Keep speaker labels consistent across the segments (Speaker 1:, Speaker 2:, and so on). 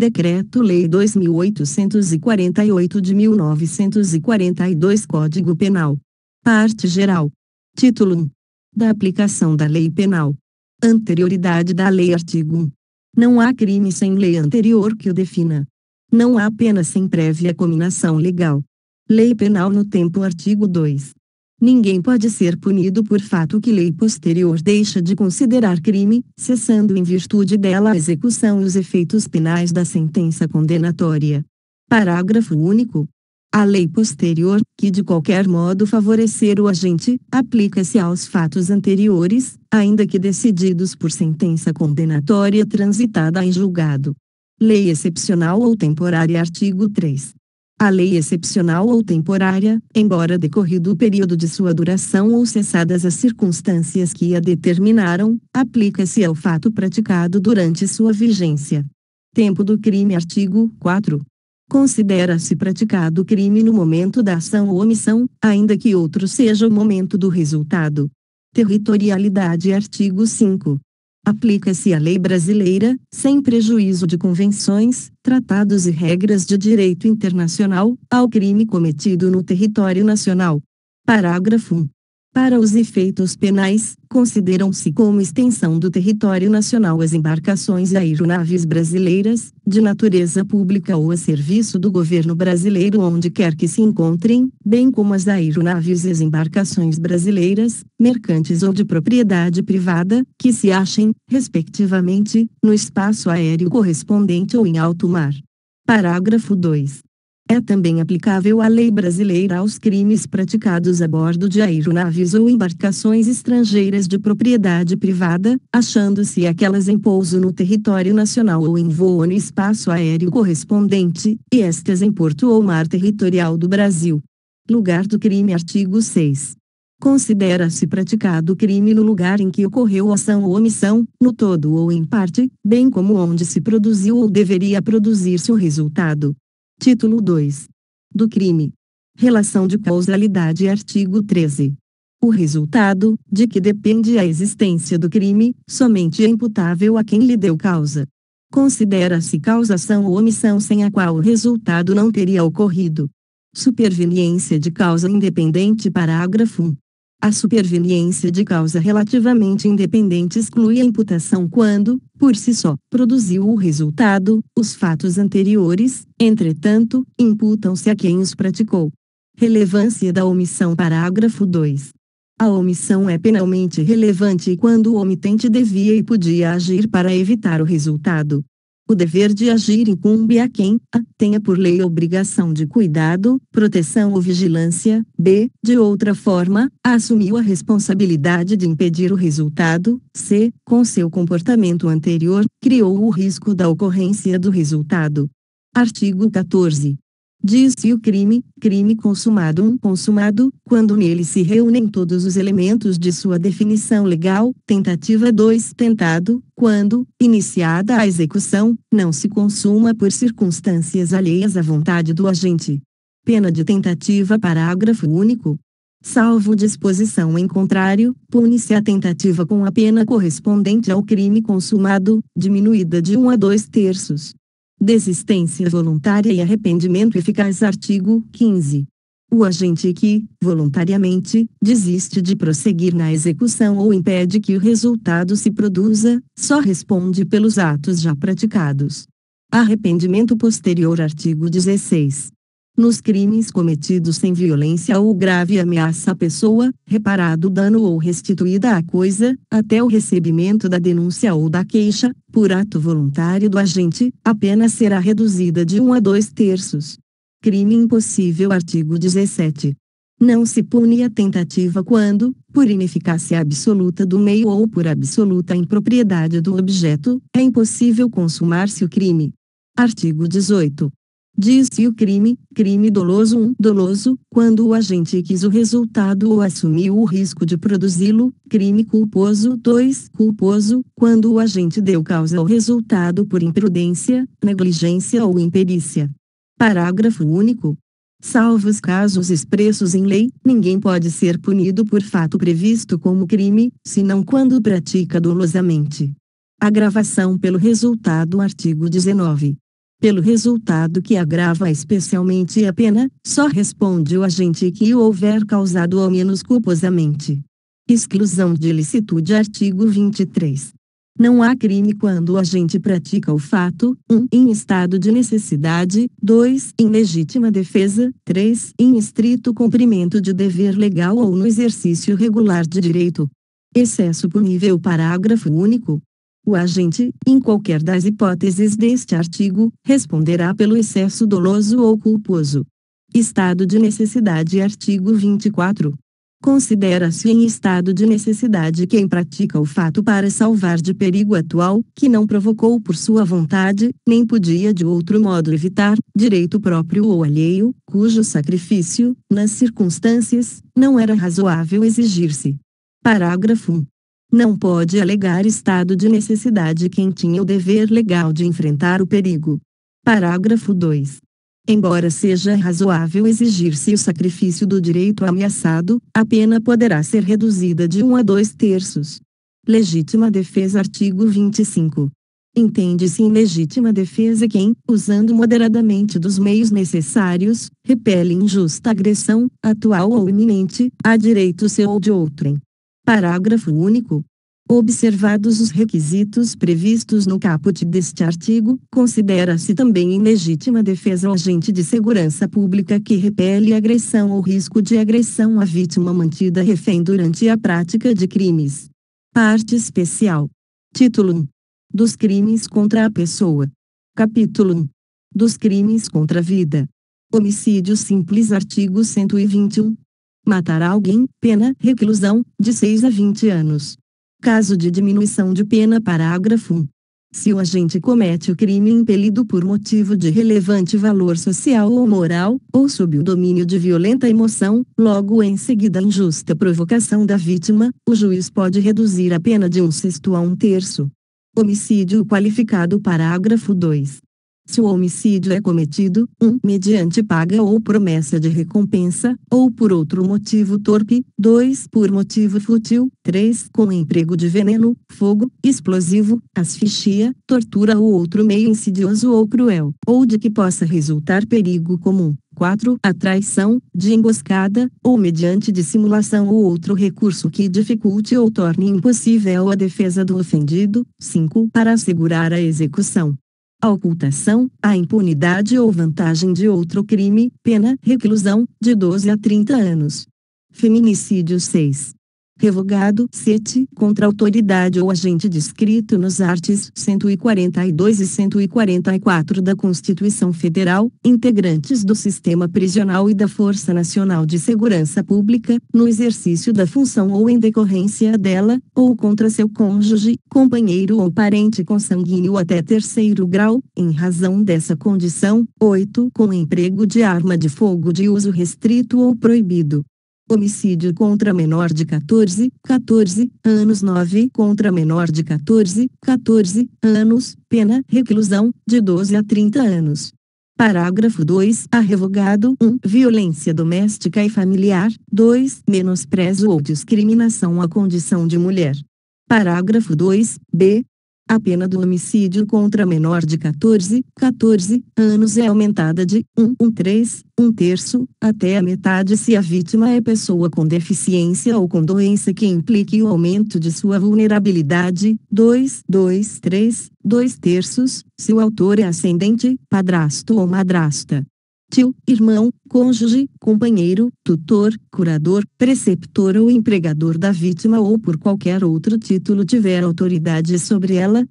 Speaker 1: Decreto-Lei 2.848 de 1942 Código Penal. Parte Geral. Título 1. Da aplicação da Lei Penal. Anterioridade da lei. Artigo 1. Não há crime sem lei anterior que o defina. Não há pena sem prévia cominação legal. Lei Penal no tempo. Artigo 2. Ninguém pode ser punido por fato que lei posterior deixa de considerar crime, cessando em virtude dela a execução e os efeitos penais da sentença condenatória. Parágrafo único. A lei posterior, que de qualquer modo favorecer o agente, aplica-se aos fatos anteriores, ainda que decididos por sentença condenatória transitada em julgado. Lei excepcional ou temporária. Artigo 3. A lei excepcional ou temporária, embora decorrido o período de sua duração ou cessadas as circunstâncias que a determinaram, aplica-se ao fato praticado durante sua vigência. Tempo do crime. Artigo 4. Considera-se praticado o crime no momento da ação ou omissão, ainda que outro seja o momento do resultado. Territorialidade. Artigo 5. Aplica-se a lei brasileira, sem prejuízo de convenções, tratados e regras de direito internacional, ao crime cometido no território nacional. Parágrafo 1. Para os efeitos penais, consideram-se como extensão do território nacional as embarcações e aeronaves brasileiras, de natureza pública ou a serviço do governo brasileiro onde quer que se encontrem, bem como as aeronaves e as embarcações brasileiras, mercantes ou de propriedade privada, que se achem, respectivamente, no espaço aéreo correspondente ou em alto mar. Parágrafo 2. É também aplicável a lei brasileira aos crimes praticados a bordo de aeronaves ou embarcações estrangeiras de propriedade privada, achando-se aquelas em pouso no território nacional ou em voo no espaço aéreo correspondente, e estas em porto ou mar territorial do Brasil. Lugar do crime. Artigo 6. Considera-se praticado o crime no lugar em que ocorreu ação ou omissão, no todo ou em parte, bem como onde se produziu ou deveria produzir-se o resultado. Título 2. Do crime. Relação de causalidade. Artigo 13. O resultado, de que depende a existência do crime, somente é imputável a quem lhe deu causa. Considera-se causação ou omissão sem a qual o resultado não teria ocorrido. Superveniência de causa independente. Parágrafo 1. A superveniência de causa relativamente independente exclui a imputação quando, por si só, produziu o resultado. Os fatos anteriores, entretanto, imputam-se a quem os praticou. Relevância da omissão. Parágrafo 2. A omissão é penalmente relevante quando o omitente devia e podia agir para evitar o resultado. O dever de agir incumbe a quem a tenha por lei obrigação de cuidado, proteção ou vigilância, b. de outra forma, assumiu a responsabilidade de impedir o resultado, c. com seu comportamento anterior, criou o risco da ocorrência do resultado. Artigo 14. Diz-se o crime consumado. Consumado, quando nele se reúnem todos os elementos de sua definição legal. Tentativa. 2. Tentado, quando, iniciada a execução, não se consuma por circunstâncias alheias à vontade do agente. Pena de tentativa. Parágrafo único. Salvo disposição em contrário, pune-se a tentativa com a pena correspondente ao crime consumado, diminuída de 1 a 2/3. Desistência voluntária e arrependimento eficaz. Artigo 15. O agente que, voluntariamente, desiste de prosseguir na execução ou impede que o resultado se produza, só responde pelos atos já praticados. Arrependimento posterior. Artigo 16. Nos crimes cometidos sem violência ou grave ameaça à pessoa, reparado o dano ou restituída a coisa, até o recebimento da denúncia ou da queixa, por ato voluntário do agente, a pena será reduzida de 1 a 2/3. Crime impossível. Artigo 17. Não se pune a tentativa quando, por ineficácia absoluta do meio ou por absoluta impropriedade do objeto, é impossível consumar-se o crime. Artigo 18. Diz-se o crime doloso. 1. Doloso, quando o agente quis o resultado ou assumiu o risco de produzi-lo. Crime culposo. 2. Culposo, quando o agente deu causa ao resultado por imprudência, negligência ou imperícia. Parágrafo único. Salvo os casos expressos em lei, ninguém pode ser punido por fato previsto como crime, senão quando o pratica dolosamente. Agravação pelo resultado. Artigo 19. Pelo resultado que agrava especialmente a pena, só responde o agente que o houver causado ao menos culposamente. Exclusão de ilicitude. Artigo 23. Não há crime quando o agente pratica o fato, 1. Em estado de necessidade, 2. Em legítima defesa, 3. Em estrito cumprimento de dever legal ou no exercício regular de direito. Excesso punível. Parágrafo único. O agente, em qualquer das hipóteses deste artigo, responderá pelo excesso doloso ou culposo. Estado de necessidade. Artigo 24. Considera-se em estado de necessidade quem pratica o fato para salvar de perigo atual, que não provocou por sua vontade, nem podia de outro modo evitar, direito próprio ou alheio, cujo sacrifício, nas circunstâncias, não era razoável exigir-se. Parágrafo 1. Não pode alegar estado de necessidade quem tinha o dever legal de enfrentar o perigo. Parágrafo 2. Embora seja razoável exigir-se o sacrifício do direito ameaçado, a pena poderá ser reduzida de 1 a 2/3. Legítima defesa. Artigo 25. Entende-se em legítima defesa quem, usando moderadamente dos meios necessários, repele injusta agressão, atual ou iminente, a direito seu ou de outrem. Parágrafo único. Observados os requisitos previstos no caput deste artigo, considera-se também em legítima defesa o agente de segurança pública que repele agressão ou risco de agressão à vítima mantida refém durante a prática de crimes. Parte especial. Título 1. Dos crimes contra a pessoa. Capítulo 1. Dos crimes contra a vida. Homicídio simples. Artigo 121. Matar alguém, pena, reclusão, de 6 a 20 anos. Caso de diminuição de pena. Parágrafo 1. Se o agente comete o crime impelido por motivo de relevante valor social ou moral, ou sob o domínio de violenta emoção, logo em seguida à injusta provocação da vítima, o juiz pode reduzir a pena de 1/6 a 1/3. Homicídio qualificado. Parágrafo 2. Se o homicídio é cometido, 1. Mediante paga ou promessa de recompensa, ou por outro motivo torpe, 2. Por motivo fútil, 3. Com emprego de veneno, fogo, explosivo, asfixia, tortura ou outro meio insidioso ou cruel, ou de que possa resultar perigo comum. 4. A traição, de emboscada, ou mediante dissimulação ou outro recurso que dificulte ou torne impossível a defesa do ofendido. 5. Para assegurar a execução, a ocultação, a impunidade ou vantagem de outro crime, pena, reclusão, de 12 a 30 anos. Feminicídio. 6. Revogado, 7, contra a autoridade ou agente descrito nos artigos 142 e 144 da Constituição Federal, integrantes do sistema prisional e da Força Nacional de Segurança Pública, no exercício da função ou em decorrência dela, ou contra seu cônjuge, companheiro ou parente consanguíneo até 3º grau, em razão dessa condição. 8. Com emprego de arma de fogo de uso restrito ou proibido. Homicídio contra menor de 14 anos. 9. Contra menor de 14 anos, pena, reclusão, de 12 a 30 anos. Parágrafo 2. A revogado. 1. Violência doméstica e familiar. 2. Menosprezo ou discriminação à condição de mulher. Parágrafo 2. B. A pena do homicídio contra menor de 14 anos é aumentada de 1/3 até a metade se a vítima é pessoa com deficiência ou com doença que implique o aumento de sua vulnerabilidade. 2/3 se o autor é ascendente, padrasto ou madrasta. Tio, irmão, cônjuge, companheiro, tutor, curador, preceptor ou empregador da vítima ou por qualquer outro título tiver autoridade sobre ela.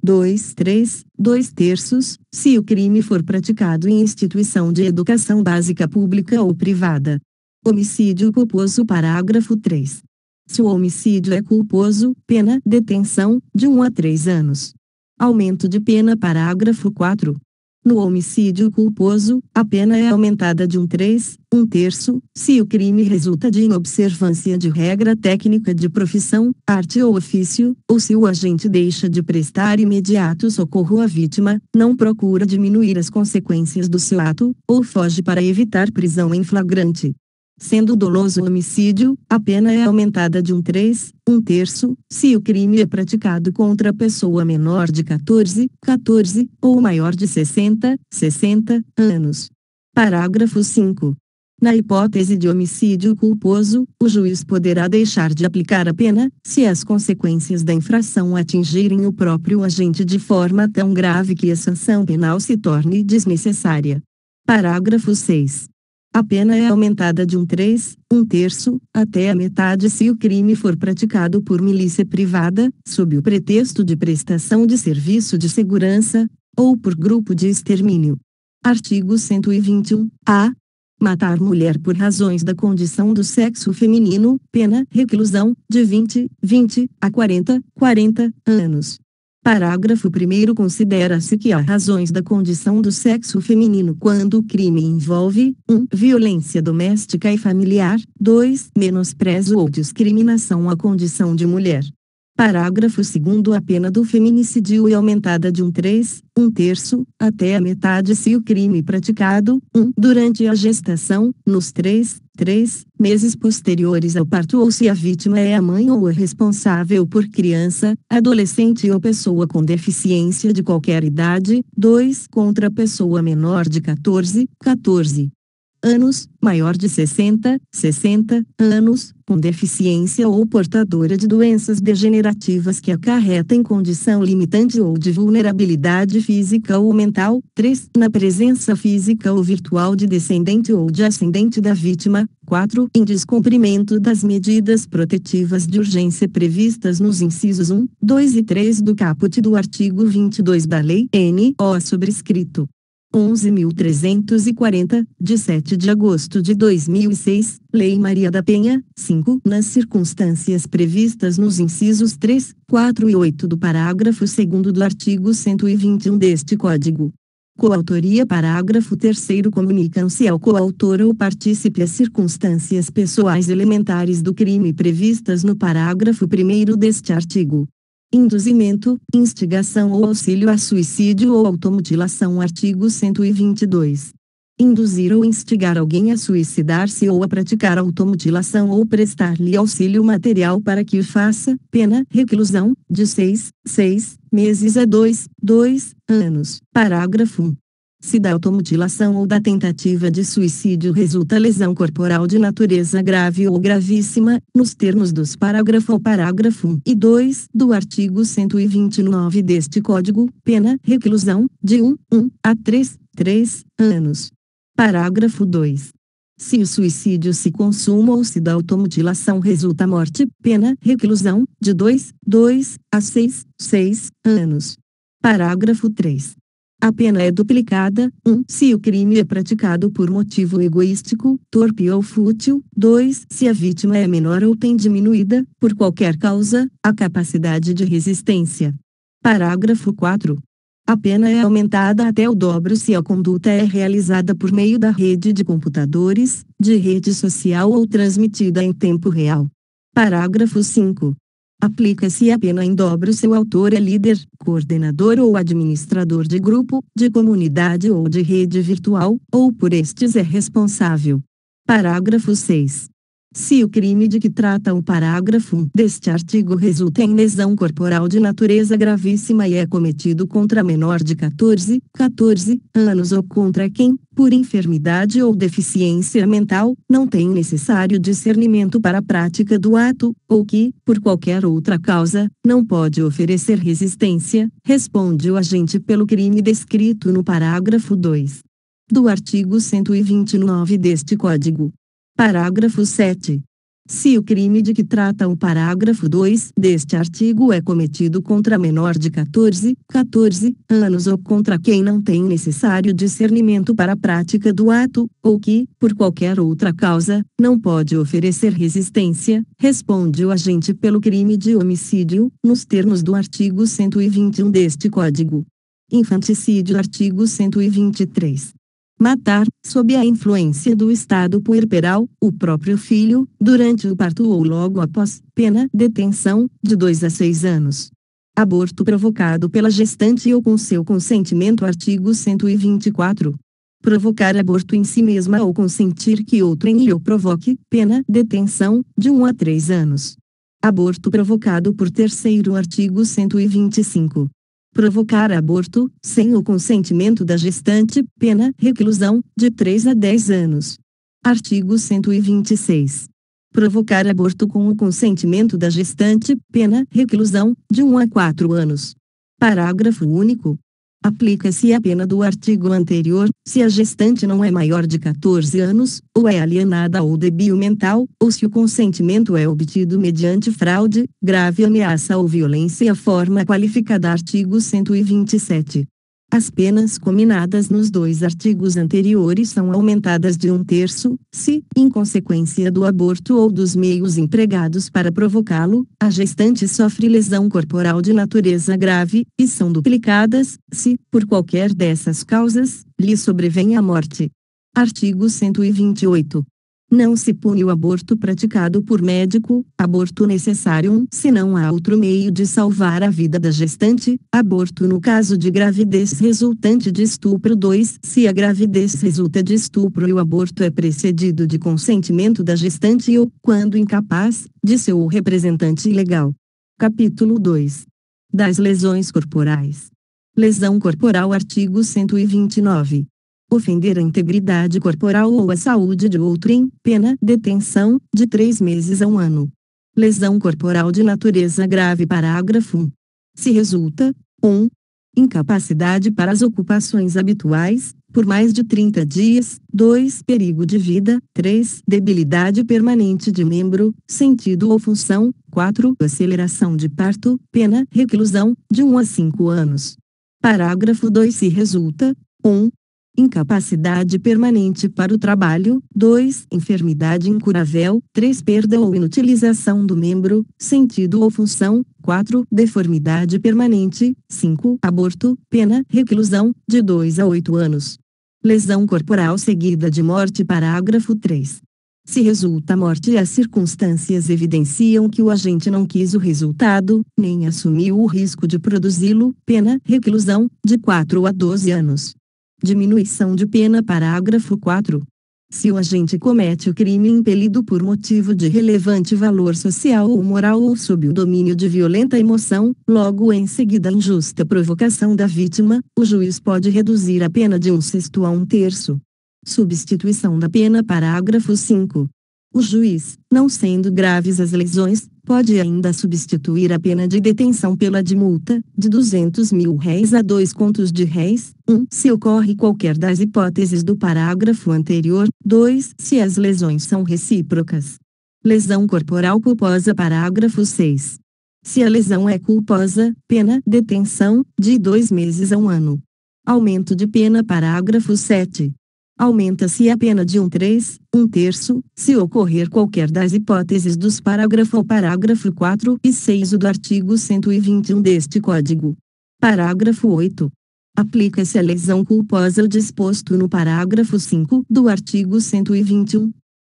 Speaker 1: 2/3 se o crime for praticado em instituição de educação básica pública ou privada. Homicídio culposo. Parágrafo 3. Se o homicídio é culposo, pena, detenção, de 1 a 3 anos. Aumento de pena. Parágrafo 4. No homicídio culposo, a pena é aumentada de 1/3 se o crime resulta de inobservância de regra técnica de profissão, arte ou ofício, ou se o agente deixa de prestar imediato socorro à vítima, não procura diminuir as consequências do seu ato, ou foge para evitar prisão em flagrante. Sendo doloso o homicídio, a pena é aumentada de 1/3 se o crime é praticado contra pessoa menor de 14 ou maior de 60 anos. Parágrafo 5. Na hipótese de homicídio culposo, o juiz poderá deixar de aplicar a pena, se as consequências da infração atingirem o próprio agente de forma tão grave que a sanção penal se torne desnecessária. Parágrafo 6. A pena é aumentada de 1/3 até a metade se o crime for praticado por milícia privada, sob o pretexto de prestação de serviço de segurança, ou por grupo de extermínio. Artigo 121-A. Matar mulher por razões da condição do sexo feminino, pena, reclusão, de 20 a 40 anos. Parágrafo 1º. Considera-se que há razões da condição do sexo feminino quando o crime envolve 1. Violência doméstica e familiar, 2. Menosprezo ou discriminação à condição de mulher. Parágrafo 2º. A pena do feminicídio é aumentada de 1/3 até a metade se o crime praticado, 1. Durante a gestação, nos 3 meses posteriores ao parto ou se a vítima é a mãe ou a responsável por criança, adolescente ou pessoa com deficiência de qualquer idade, 2. Contra pessoa menor de 14 anos, maior de 60 anos, com deficiência ou portadora de doenças degenerativas que acarretem condição limitante ou de vulnerabilidade física ou mental. 3. Na presença física ou virtual de descendente ou de ascendente da vítima. 4. Em descumprimento das medidas protetivas de urgência previstas nos incisos 1, 2 e 3 do caput do artigo 22 da Lei N.O. sobrescrito 11.340, de 7 de agosto de 2006, Lei Maria da Penha, 5. Nas circunstâncias previstas nos incisos 3, 4 e 8 do parágrafo 2º do artigo 121 deste Código. Coautoria. Parágrafo 3º. Comunicam-se ao coautor ou partícipe as circunstâncias pessoais elementares do crime previstas no parágrafo 1º deste artigo. Induzimento, instigação ou auxílio a suicídio ou automutilação. Artigo 122. Induzir ou instigar alguém a suicidar-se ou a praticar automutilação ou prestar-lhe auxílio material para que o faça, pena, reclusão, de 6 meses a 2 anos. Parágrafo 1. Se da automutilação ou da tentativa de suicídio resulta lesão corporal de natureza grave ou gravíssima, nos termos dos parágrafo 1 e 2 do artigo 129 deste Código, pena, reclusão, de 1 a 3 anos. Parágrafo 2. Se o suicídio se consuma ou se da automutilação resulta morte, pena, reclusão, de 2 a 6 anos. Parágrafo 3. A pena é duplicada, 1. Se o crime é praticado por motivo egoístico, torpe ou fútil, 2. Se a vítima é menor ou tem diminuída, por qualquer causa, a capacidade de resistência. Parágrafo 4. A pena é aumentada até o dobro se a conduta é realizada por meio da rede de computadores, de rede social ou transmitida em tempo real. Parágrafo 5. Aplica-se a pena em dobro se o autor é líder, coordenador ou administrador de grupo, de comunidade ou de rede virtual, ou por estes é responsável. Parágrafo 6. Se o crime de que trata o parágrafo 1 deste artigo resulta em lesão corporal de natureza gravíssima e é cometido contra menor de 14 anos ou contra quem, por enfermidade ou deficiência mental, não tem necessário discernimento para a prática do ato, ou que, por qualquer outra causa, não pode oferecer resistência, responde o agente pelo crime descrito no parágrafo 2 do artigo 129 deste Código. Parágrafo 7. Se o crime de que trata o parágrafo 2 deste artigo é cometido contra menor de 14 anos ou contra quem não tem necessário discernimento para a prática do ato, ou que, por qualquer outra causa, não pode oferecer resistência, responde o agente pelo crime de homicídio, nos termos do artigo 121 deste Código. Infanticídio. Artigo 123. Matar, sob a influência do estado puerperal, o próprio filho, durante o parto ou logo após, pena, detenção, de 2 a 6 anos. Aborto provocado pela gestante ou com seu consentimento. Artigo 124. Provocar aborto em si mesma ou consentir que outrem lhe o provoque, pena detenção, de 1 a 3 anos. Aborto provocado por terceiro. Artigo 125. Provocar aborto, sem o consentimento da gestante, pena reclusão, de 3 a 10 anos. Artigo 126. Provocar aborto com o consentimento da gestante, pena reclusão, de 1 a 4 anos. Parágrafo único. Aplica-se a pena do artigo anterior, se a gestante não é maior de 14 anos, ou é alienada ou débil mental, ou se o consentimento é obtido mediante fraude, grave ameaça ou violência. Forma qualificada. Artigo 127. As penas cominadas nos 2 artigos anteriores são aumentadas de 1/3, se, em consequência do aborto ou dos meios empregados para provocá-lo, a gestante sofre lesão corporal de natureza grave, e são duplicadas, se, por qualquer dessas causas, lhe sobrevém a morte. Artigo 128. Não se pune o aborto praticado por médico, aborto necessário se não há outro meio de salvar a vida da gestante, aborto no caso de gravidez resultante de estupro. 2. Se a gravidez resulta de estupro e o aborto é precedido de consentimento da gestante ou, quando incapaz, de seu representante legal. Capítulo 2. Das lesões corporais. Lesão corporal. Artigo 129. Ofender a integridade corporal ou a saúde de outrem, pena detenção, de 3 meses a 1 ano. Lesão corporal de natureza grave. Parágrafo 1. Se resulta: 1. Incapacidade para as ocupações habituais, por mais de 30 dias, 2. Perigo de vida, 3. Debilidade permanente de membro, sentido ou função, 4. Aceleração de parto, pena reclusão, de 1 a 5 anos. Parágrafo 2. Se resulta: 1. Incapacidade permanente para o trabalho, 2. Enfermidade incurável, 3. Perda ou inutilização do membro, sentido ou função, 4. Deformidade permanente, 5. Aborto, pena reclusão, de 2 a 8 anos. Lesão corporal seguida de morte. Parágrafo 3. Se resulta morte e as circunstâncias evidenciam que o agente não quis o resultado, nem assumiu o risco de produzi-lo, pena reclusão, de 4 a 12 anos. Diminuição de pena. Parágrafo 4. Se o agente comete o crime impelido por motivo de relevante valor social ou moral ou sob o domínio de violenta emoção, logo em seguida a injusta provocação da vítima, o juiz pode reduzir a pena de 1/6 a 1/3. Substituição da pena. Parágrafo 5. O juiz, não sendo graves as lesões, pode ainda substituir a pena de detenção pela de multa, de R$ 200.000 a 2 contos de réis, 1. Se ocorre qualquer das hipóteses do parágrafo anterior, 2. Se as lesões são recíprocas. Lesão corporal culposa. Parágrafo 6. Se a lesão é culposa, pena detenção, de 2 meses a 1 ano. Aumento de pena. Parágrafo 7. Aumenta-se a pena de 1/3, 1/3, se ocorrer qualquer das hipóteses dos parágrafo 4 e 6 do artigo 121 deste Código. Parágrafo 8. Aplica-se a lesão culposa o disposto no parágrafo 5 do artigo 121.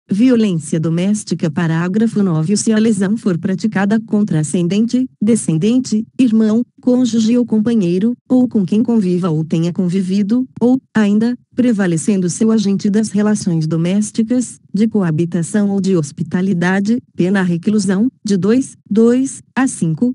Speaker 1: Violência doméstica. Parágrafo 9. Se a lesão for praticada contra ascendente, descendente, irmão, cônjuge ou companheiro, ou com quem conviva ou tenha convivido, ou, ainda, prevalecendo seu agente das relações domésticas, de coabitação ou de hospitalidade, pena reclusão, de 2 a 5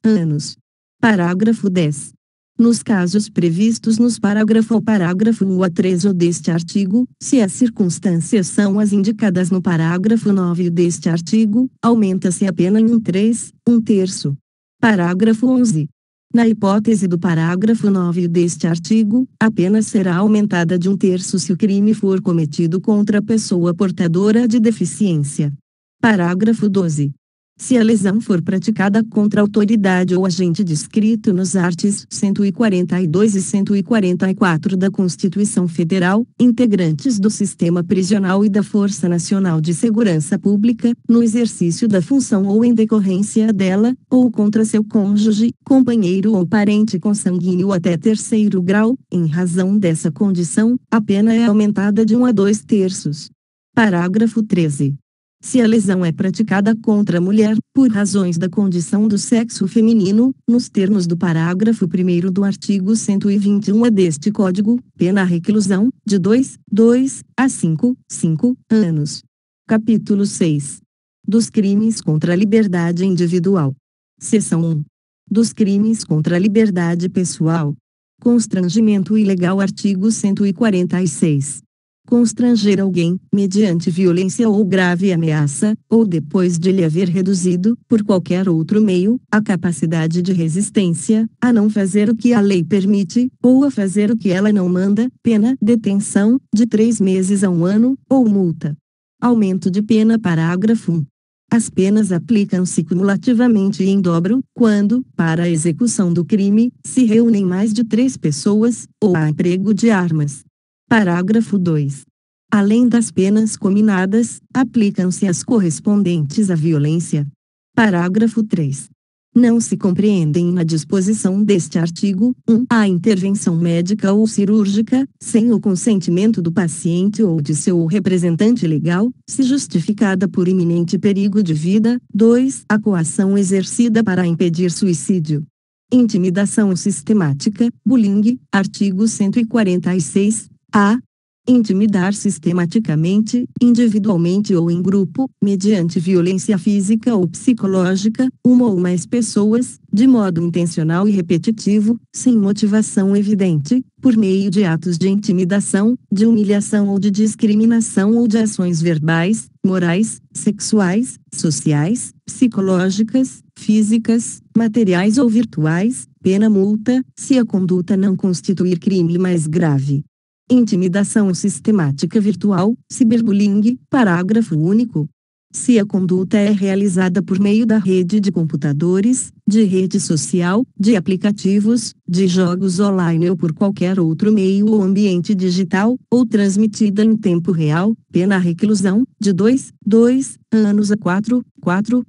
Speaker 1: anos. Parágrafo 10. Nos casos previstos nos parágrafo 1 a 3 deste artigo, se as circunstâncias são as indicadas no parágrafo 9 deste artigo, aumenta-se a pena em 1/3, 1/3. Parágrafo 11. Na hipótese do parágrafo 9 deste artigo, a pena será aumentada de 1/3 se o crime for cometido contra a pessoa portadora de deficiência. Parágrafo 12. Se a lesão for praticada contra a autoridade ou agente descrito nos artigos 142 e 144 da Constituição Federal, integrantes do sistema prisional e da Força Nacional de Segurança Pública, no exercício da função ou em decorrência dela, ou contra seu cônjuge, companheiro ou parente consanguíneo até 3º grau, em razão dessa condição, a pena é aumentada de 1 a 2/3. Parágrafo 13. Se a lesão é praticada contra a mulher, por razões da condição do sexo feminino, nos termos do parágrafo 1º do artigo 121-A deste Código, pena a reclusão, de 2 a 5 anos. Capítulo 6. Dos crimes contra a liberdade individual. Seção 1. Dos crimes contra a liberdade pessoal. Constrangimento ilegal. Artigo 146. Constranger alguém, mediante violência ou grave ameaça, ou depois de lhe haver reduzido, por qualquer outro meio, a capacidade de resistência, a não fazer o que a lei permite, ou a fazer o que ela não manda, pena, detenção, de 3 meses a 1 ano, ou multa. Aumento de pena. Parágrafo 1. As penas aplicam-se cumulativamente e em dobro, quando, para a execução do crime, se reúnem mais de 3 pessoas, ou há emprego de armas. Parágrafo 2. Além das penas cominadas, aplicam-se as correspondentes à violência. Parágrafo 3. Não se compreendem na disposição deste artigo, 1. A intervenção médica ou cirúrgica, sem o consentimento do paciente ou de seu representante legal, se justificada por iminente perigo de vida. 2. A coação exercida para impedir suicídio. Intimidação sistemática, bullying, artigo 146. A. Intimidar sistematicamente, individualmente ou em grupo, mediante violência física ou psicológica, uma ou mais pessoas, de modo intencional e repetitivo, sem motivação evidente, por meio de atos de intimidação, de humilhação ou de discriminação ou de ações verbais, morais, sexuais, sociais, psicológicas, físicas, materiais ou virtuais, pena multa, se a conduta não constituir crime mais grave. Intimidação sistemática virtual, ciberbullying, parágrafo único. Se a conduta é realizada por meio da rede de computadores, de rede social, de aplicativos, de jogos online ou por qualquer outro meio ou ambiente digital, ou transmitida em tempo real, pena a reclusão, de 2 anos a 4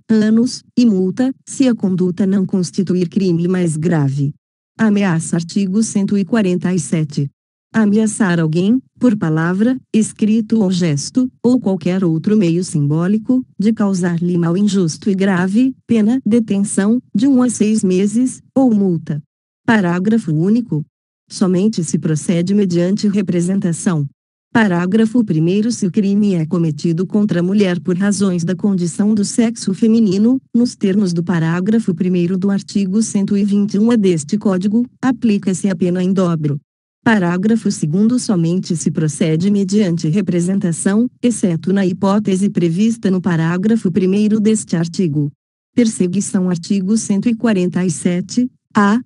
Speaker 1: anos, e multa, se a conduta não constituir crime mais grave. Ameaça. Artigo 147. Ameaçar alguém, por palavra, escrito ou gesto, ou qualquer outro meio simbólico, de causar-lhe mal injusto e grave, pena, detenção, de 1 a 6 meses, ou multa. Parágrafo único. Somente se procede mediante representação. Parágrafo 1º. Se o crime é cometido contra a mulher por razões da condição do sexo feminino, nos termos do parágrafo 1º do artigo 121-A deste Código, aplica-se a pena em dobro. Parágrafo 2º. Somente se procede mediante representação, exceto na hipótese prevista no parágrafo 1º deste artigo. Perseguição. Artigo 147. A.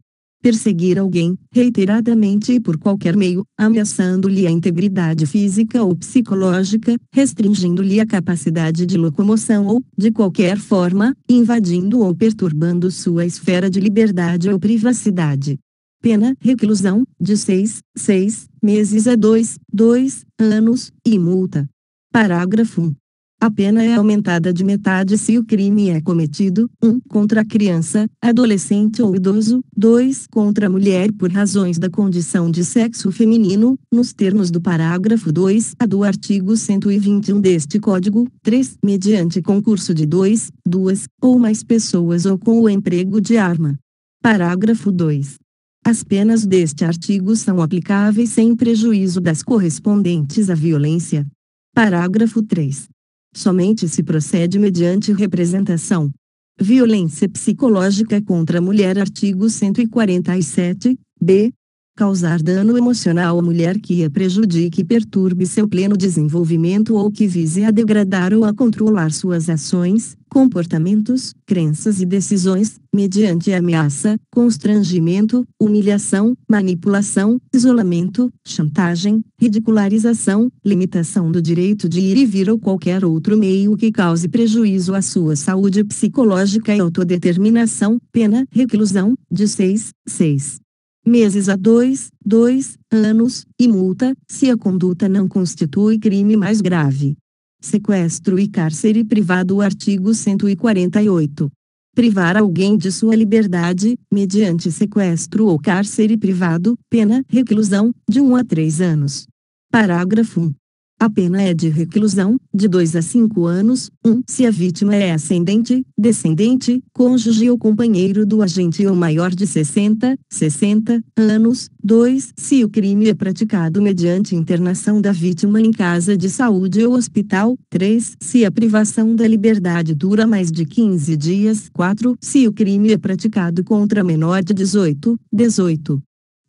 Speaker 1: Perseguir alguém, reiteradamente e por qualquer meio, ameaçando-lhe a integridade física ou psicológica, restringindo-lhe a capacidade de locomoção ou, de qualquer forma, invadindo ou perturbando sua esfera de liberdade ou privacidade. Pena, reclusão, de 6 meses a 2 anos, e multa. Parágrafo 1. A pena é aumentada de metade se o crime é cometido, 1. Contra a criança, adolescente ou idoso, 2. Contra a mulher por razões da condição de sexo feminino, nos termos do parágrafo 2-A do artigo 121 deste Código, 3. Mediante concurso de 2 ou mais pessoas ou com o emprego de arma. Parágrafo 2. As penas deste artigo são aplicáveis sem prejuízo das correspondentes à violência. Parágrafo 3. Somente se procede mediante representação. Violência psicológica contra a mulher. Artigo 147. B. Causar dano emocional à mulher que a prejudique e perturbe seu pleno desenvolvimento ou que vise a degradar ou a controlar suas ações, comportamentos, crenças e decisões, mediante ameaça, constrangimento, humilhação, manipulação, isolamento, chantagem, ridicularização, limitação do direito de ir e vir ou qualquer outro meio que cause prejuízo à sua saúde psicológica e autodeterminação, pena, reclusão, de 6 meses a 2 anos, e multa, se a conduta não constitui crime mais grave. Sequestro e cárcere privado. Artigo 148. Privar alguém de sua liberdade, mediante sequestro ou cárcere privado, pena, reclusão, de 1 a 3 anos. Parágrafo 1. A pena é de reclusão, de 2 a 5 anos, 1. Se a vítima é ascendente, descendente, cônjuge ou companheiro do agente ou maior de 60 anos. 2. Se o crime é praticado mediante internação da vítima em casa de saúde ou hospital. 3. Se a privação da liberdade dura mais de 15 dias. 4. Se o crime é praticado contra menor de 18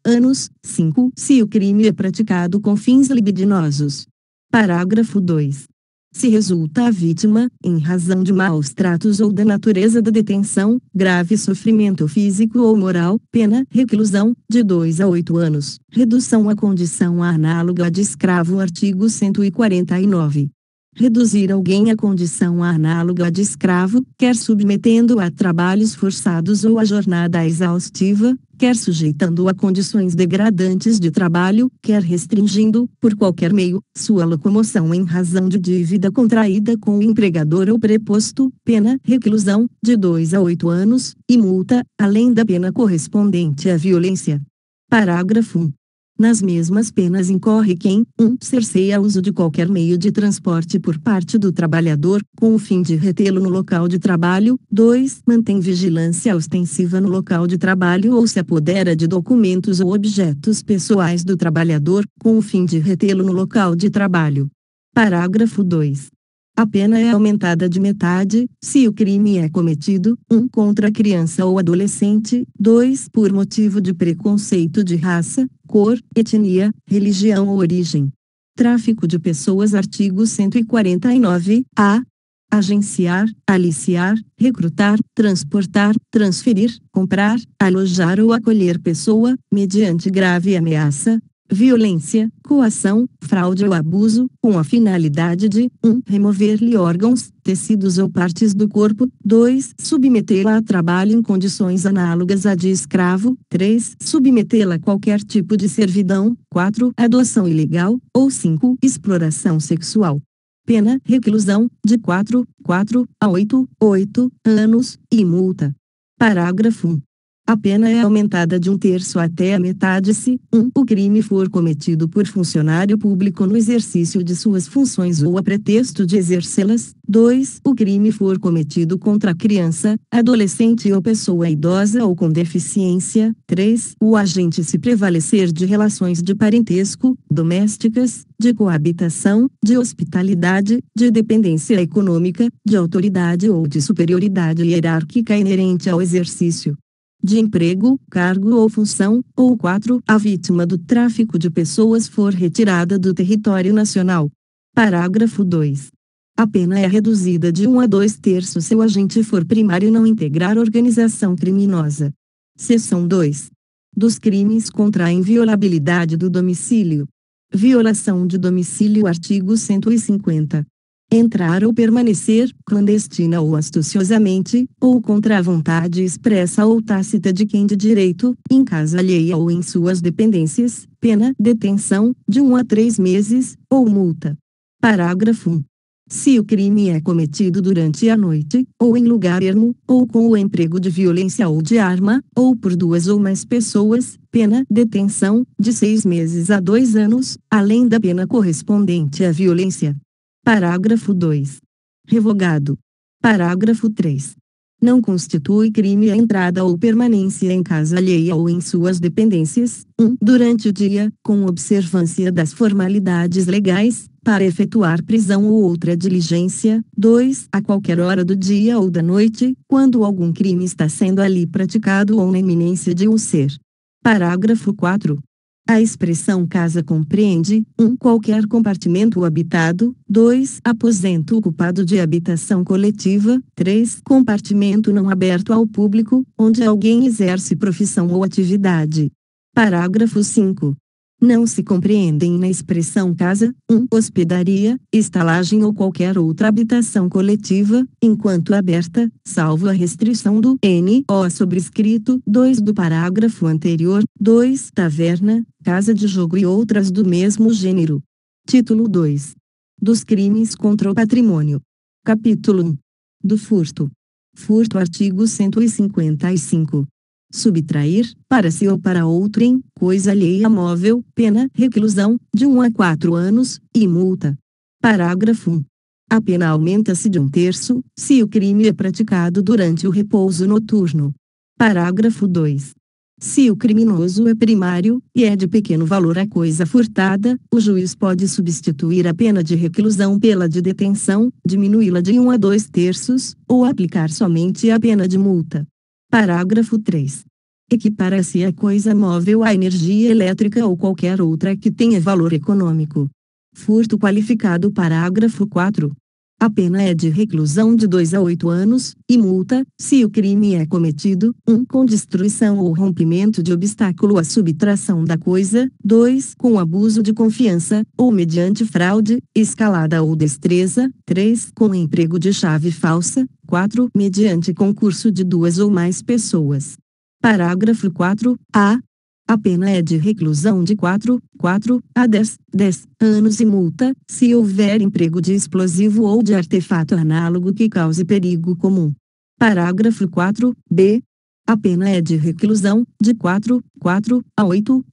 Speaker 1: anos. 5. Se o crime é praticado com fins libidinosos. Parágrafo 2. Se resulta à vítima, em razão de maus tratos ou da natureza da detenção, grave sofrimento físico ou moral, pena, reclusão, de 2 a 8 anos, redução à condição análoga de escravo. Artigo 149. Reduzir alguém à condição análoga de escravo, quer submetendo-o a trabalhos forçados ou a jornada exaustiva, quer sujeitando-o a condições degradantes de trabalho, quer restringindo, por qualquer meio, sua locomoção em razão de dívida contraída com o empregador ou preposto, pena, reclusão, de 2 a 8 anos, e multa, além da pena correspondente à violência. Parágrafo 1. Nas mesmas penas incorre quem, 1. Cerceia o uso de qualquer meio de transporte por parte do trabalhador, com o fim de retê-lo no local de trabalho. 2. Mantém vigilância ostensiva no local de trabalho ou se apodera de documentos ou objetos pessoais do trabalhador, com o fim de retê-lo no local de trabalho. Parágrafo 2. A pena é aumentada de metade, se o crime é cometido, 1. Contra criança ou adolescente, 2. Por motivo de preconceito de raça, cor, etnia, religião ou origem. Tráfico de pessoas. Artigo 149-A. Agenciar, aliciar, recrutar, transportar, transferir, comprar, alojar ou acolher pessoa, mediante grave ameaça, violência, coação, fraude ou abuso, com a finalidade de 1. Remover-lhe órgãos, tecidos ou partes do corpo. 2. Submetê-la a trabalho em condições análogas à de escravo. 3. Submetê-la a qualquer tipo de servidão. 4. Adoção ilegal. Ou 5. Exploração sexual. Pena, reclusão, de 4 a 8 anos, e multa. Parágrafo 1. A pena é aumentada de 1/3 até a metade se 1. O crime for cometido por funcionário público no exercício de suas funções ou a pretexto de exercê-las. 2. O crime for cometido contra criança, adolescente ou pessoa idosa ou com deficiência. 3. O agente se prevalecer de relações de parentesco, domésticas, de coabitação, de hospitalidade, de dependência econômica, de autoridade ou de superioridade hierárquica inerente ao exercício de emprego, cargo ou função, ou 4. A vítima do tráfico de pessoas for retirada do território nacional. Parágrafo 2. A pena é reduzida de 1 a 2/3 se o agente for primário e não integrar organização criminosa. Seção 2. Dos crimes contra a inviolabilidade do domicílio. Violação de domicílio. Artigo 150. Entrar ou permanecer, clandestina ou astuciosamente, ou contra a vontade expressa ou tácita de quem de direito, em casa alheia ou em suas dependências, pena, detenção, de 1 a 3 meses, ou multa. Parágrafo 1. Se o crime é cometido durante a noite, ou em lugar ermo, ou com o emprego de violência ou de arma, ou por 2 ou mais pessoas, pena, detenção, de 6 meses a 2 anos, além da pena correspondente à violência. Parágrafo 2. Revogado. Parágrafo 3. Não constitui crime a entrada ou permanência em casa alheia ou em suas dependências, 1. Durante o dia, com observância das formalidades legais, para efetuar prisão ou outra diligência. 2. A qualquer hora do dia ou da noite, quando algum crime está sendo ali praticado ou na iminência de o ser. Parágrafo 4. A expressão casa compreende, 1. Qualquer compartimento habitado. 2. Aposento ocupado de habitação coletiva. 3. Compartimento não aberto ao público, onde alguém exerce profissão ou atividade. Parágrafo 5. Não se compreendem na expressão casa, 1. Hospedaria, estalagem ou qualquer outra habitação coletiva, enquanto aberta, salvo a restrição do n.o. sobrescrito 2 do parágrafo anterior. 2. Taverna, casa de jogo e outras do mesmo gênero. Título 2. Dos crimes contra o patrimônio. Capítulo 1. Do furto. Furto. Artigo 155. Subtrair, para si ou para outrem, coisa alheia móvel, pena, reclusão, de 1 a 4 anos, e multa. Parágrafo 1. A pena aumenta-se de 1/3, se o crime é praticado durante o repouso noturno. Parágrafo 2. Se o criminoso é primário, e é de pequeno valor a coisa furtada, o juiz pode substituir a pena de reclusão pela de detenção, diminuí-la de 1 a 2/3, ou aplicar somente a pena de multa. Parágrafo 3. Equipara-se a coisa móvel à energia elétrica ou qualquer outra que tenha valor econômico. Furto qualificado. Parágrafo 4. A pena é de reclusão de 2 a 8 anos, e multa, se o crime é cometido, 1. Com destruição ou rompimento de obstáculo à subtração da coisa, 2. Com abuso de confiança, ou mediante fraude, escalada ou destreza, 3. Com emprego de chave falsa, 4. Mediante concurso de 2 ou mais pessoas. Parágrafo 4-A. A pena é de reclusão de 4 a 10 anos e multa, se houver emprego de explosivo ou de artefato análogo que cause perigo comum. Parágrafo 4-B. A pena é de reclusão, de 4 a 8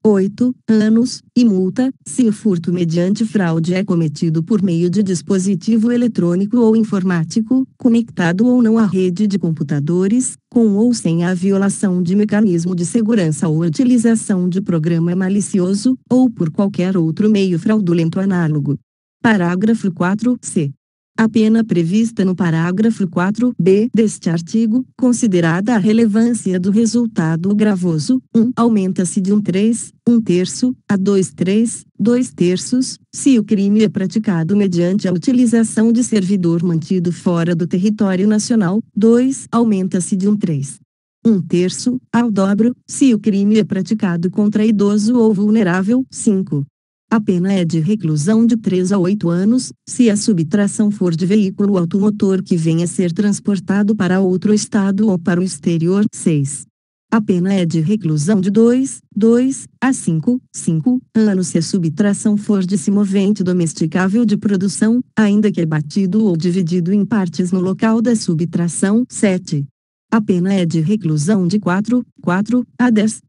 Speaker 1: anos, e multa, se o furto mediante fraude é cometido por meio de dispositivo eletrônico ou informático, conectado ou não à rede de computadores, com ou sem a violação de mecanismo de segurança ou utilização de programa malicioso, ou por qualquer outro meio fraudulento análogo. Parágrafo 4-C. A pena prevista no parágrafo 4-B deste artigo, considerada a relevância do resultado gravoso, 1. Aumenta-se de 1/3 a 2/3, se o crime é praticado mediante a utilização de servidor mantido fora do território nacional. 2. Aumenta-se de 1/3 ao dobro, se o crime é praticado contra idoso ou vulnerável. 5. A pena é de reclusão de 3 a 8 anos, se a subtração for de veículo automotor que venha a ser transportado para outro estado ou para o exterior. 6. A pena é de reclusão de 2 a 5 anos se a subtração for de semovente domesticável de produção, ainda que abatido ou dividido em partes no local da subtração. 7. A pena é de reclusão de 4 a 10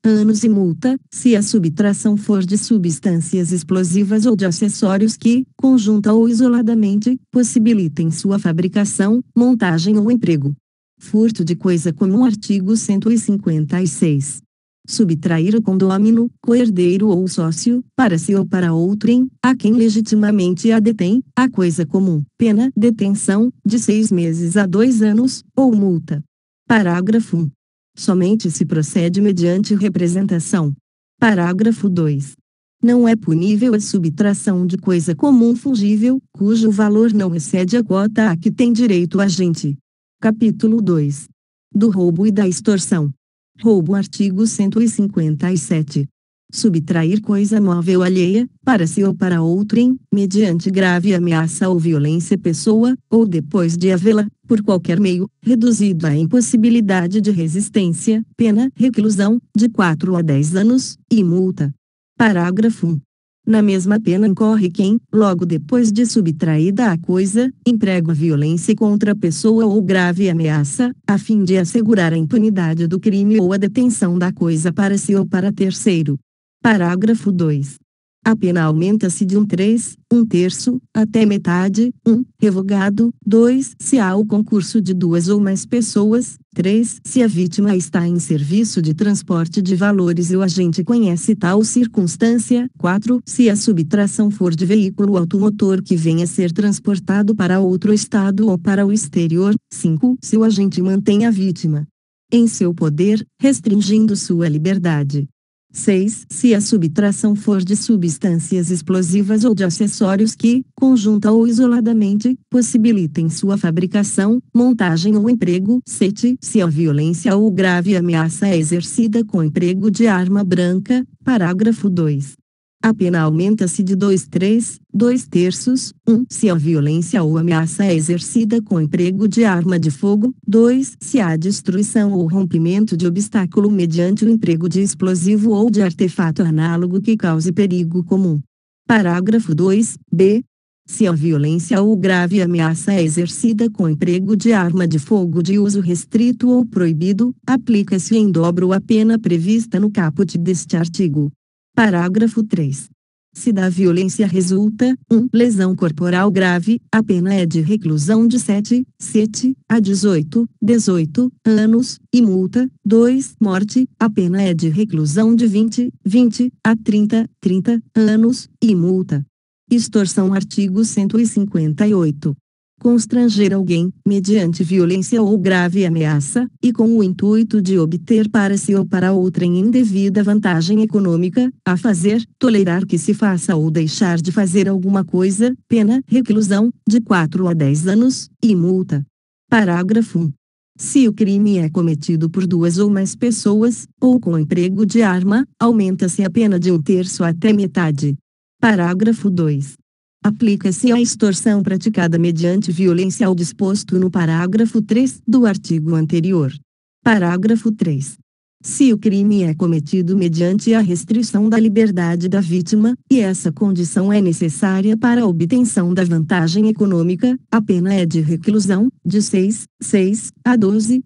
Speaker 1: anos e multa, se a subtração for de substâncias explosivas ou de acessórios que, conjunta ou isoladamente, possibilitem sua fabricação, montagem ou emprego. Furto de coisa comum. Artigo 156. Subtrair o condômino, coerdeiro ou sócio, para si ou para outrem, a quem legitimamente a detém, a coisa comum, pena, detenção, de 6 meses a 2 anos, ou multa. Parágrafo 1. Somente se procede mediante representação. Parágrafo 2. Não é punível a subtração de coisa comum fungível, cujo valor não excede a quota a que tem direito o agente. Capítulo 2. Do roubo e da extorsão. Roubo. Artigo 157. Subtrair coisa móvel alheia, para si ou para outrem, mediante grave ameaça ou violência pessoa, ou depois de havê-la, por qualquer meio, reduzido à impossibilidade de resistência, pena, reclusão, de 4 a 10 anos, e multa. Parágrafo 1. Na mesma pena incorre quem, logo depois de subtraída a coisa, emprega violência contra a pessoa ou grave ameaça, a fim de assegurar a impunidade do crime ou a detenção da coisa para si ou para terceiro. Parágrafo 2. A pena aumenta-se de 1/3 até metade. 1. Revogado. 2. Se há o concurso de 2 ou mais pessoas. 3. Se a vítima está em serviço de transporte de valores e o agente conhece tal circunstância. 4. Se a subtração for de veículo automotor que venha a ser transportado para outro estado ou para o exterior. 5. Se o agente mantém a vítima em seu poder, restringindo sua liberdade. 6. Se a subtração for de substâncias explosivas ou de acessórios que, conjunta ou isoladamente, possibilitem sua fabricação, montagem ou emprego. 7. Se a violência ou grave ameaça é exercida com emprego de arma branca. Parágrafo 2. A pena aumenta-se de 2/3. 1. Se a violência ou ameaça é exercida com emprego de arma de fogo. 2. Se há destruição ou rompimento de obstáculo mediante o emprego de explosivo ou de artefato análogo que cause perigo comum. Parágrafo 2. B. Se a violência ou grave ameaça é exercida com emprego de arma de fogo de uso restrito ou proibido, aplica-se em dobro a pena prevista no caput deste artigo. Parágrafo 3. Se da violência resulta, 1. Lesão corporal grave, a pena é de reclusão de 7 a 18 anos, e multa. 2. Morte, a pena é de reclusão de 20 a 30 anos, e multa. Extorsão. Artigo 158. Constranger alguém, mediante violência ou grave ameaça, e com o intuito de obter para si ou para outrem indevida vantagem econômica, a fazer, tolerar que se faça ou deixar de fazer alguma coisa, pena, reclusão, de 4 a 10 anos, e multa. Parágrafo 1. Se o crime é cometido por 2 ou mais pessoas, ou com emprego de arma, aumenta-se a pena de 1/3 até metade. Parágrafo 2. Aplica-se a extorsão praticada mediante violência ao disposto no parágrafo 3 do artigo anterior. Parágrafo 3. Se o crime é cometido mediante a restrição da liberdade da vítima, e essa condição é necessária para a obtenção da vantagem econômica, a pena é de reclusão, de 6 a 12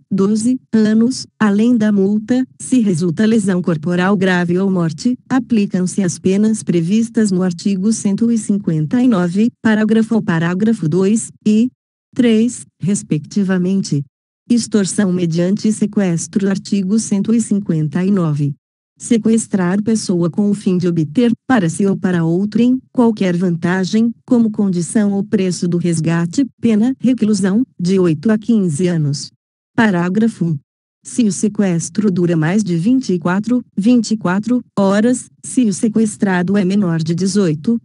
Speaker 1: anos, além da multa. Se resulta lesão corporal grave ou morte, aplicam-se as penas previstas no artigo 159, parágrafo 2 e 3, respectivamente. Extorsão mediante sequestro. Artigo 159. Sequestrar pessoa com o fim de obter, para si ou para outrem, qualquer vantagem, como condição ou preço do resgate, pena, reclusão, de 8 a 15 anos. Parágrafo 1. Se o sequestro dura mais de 24 horas, se o sequestrado é menor de 18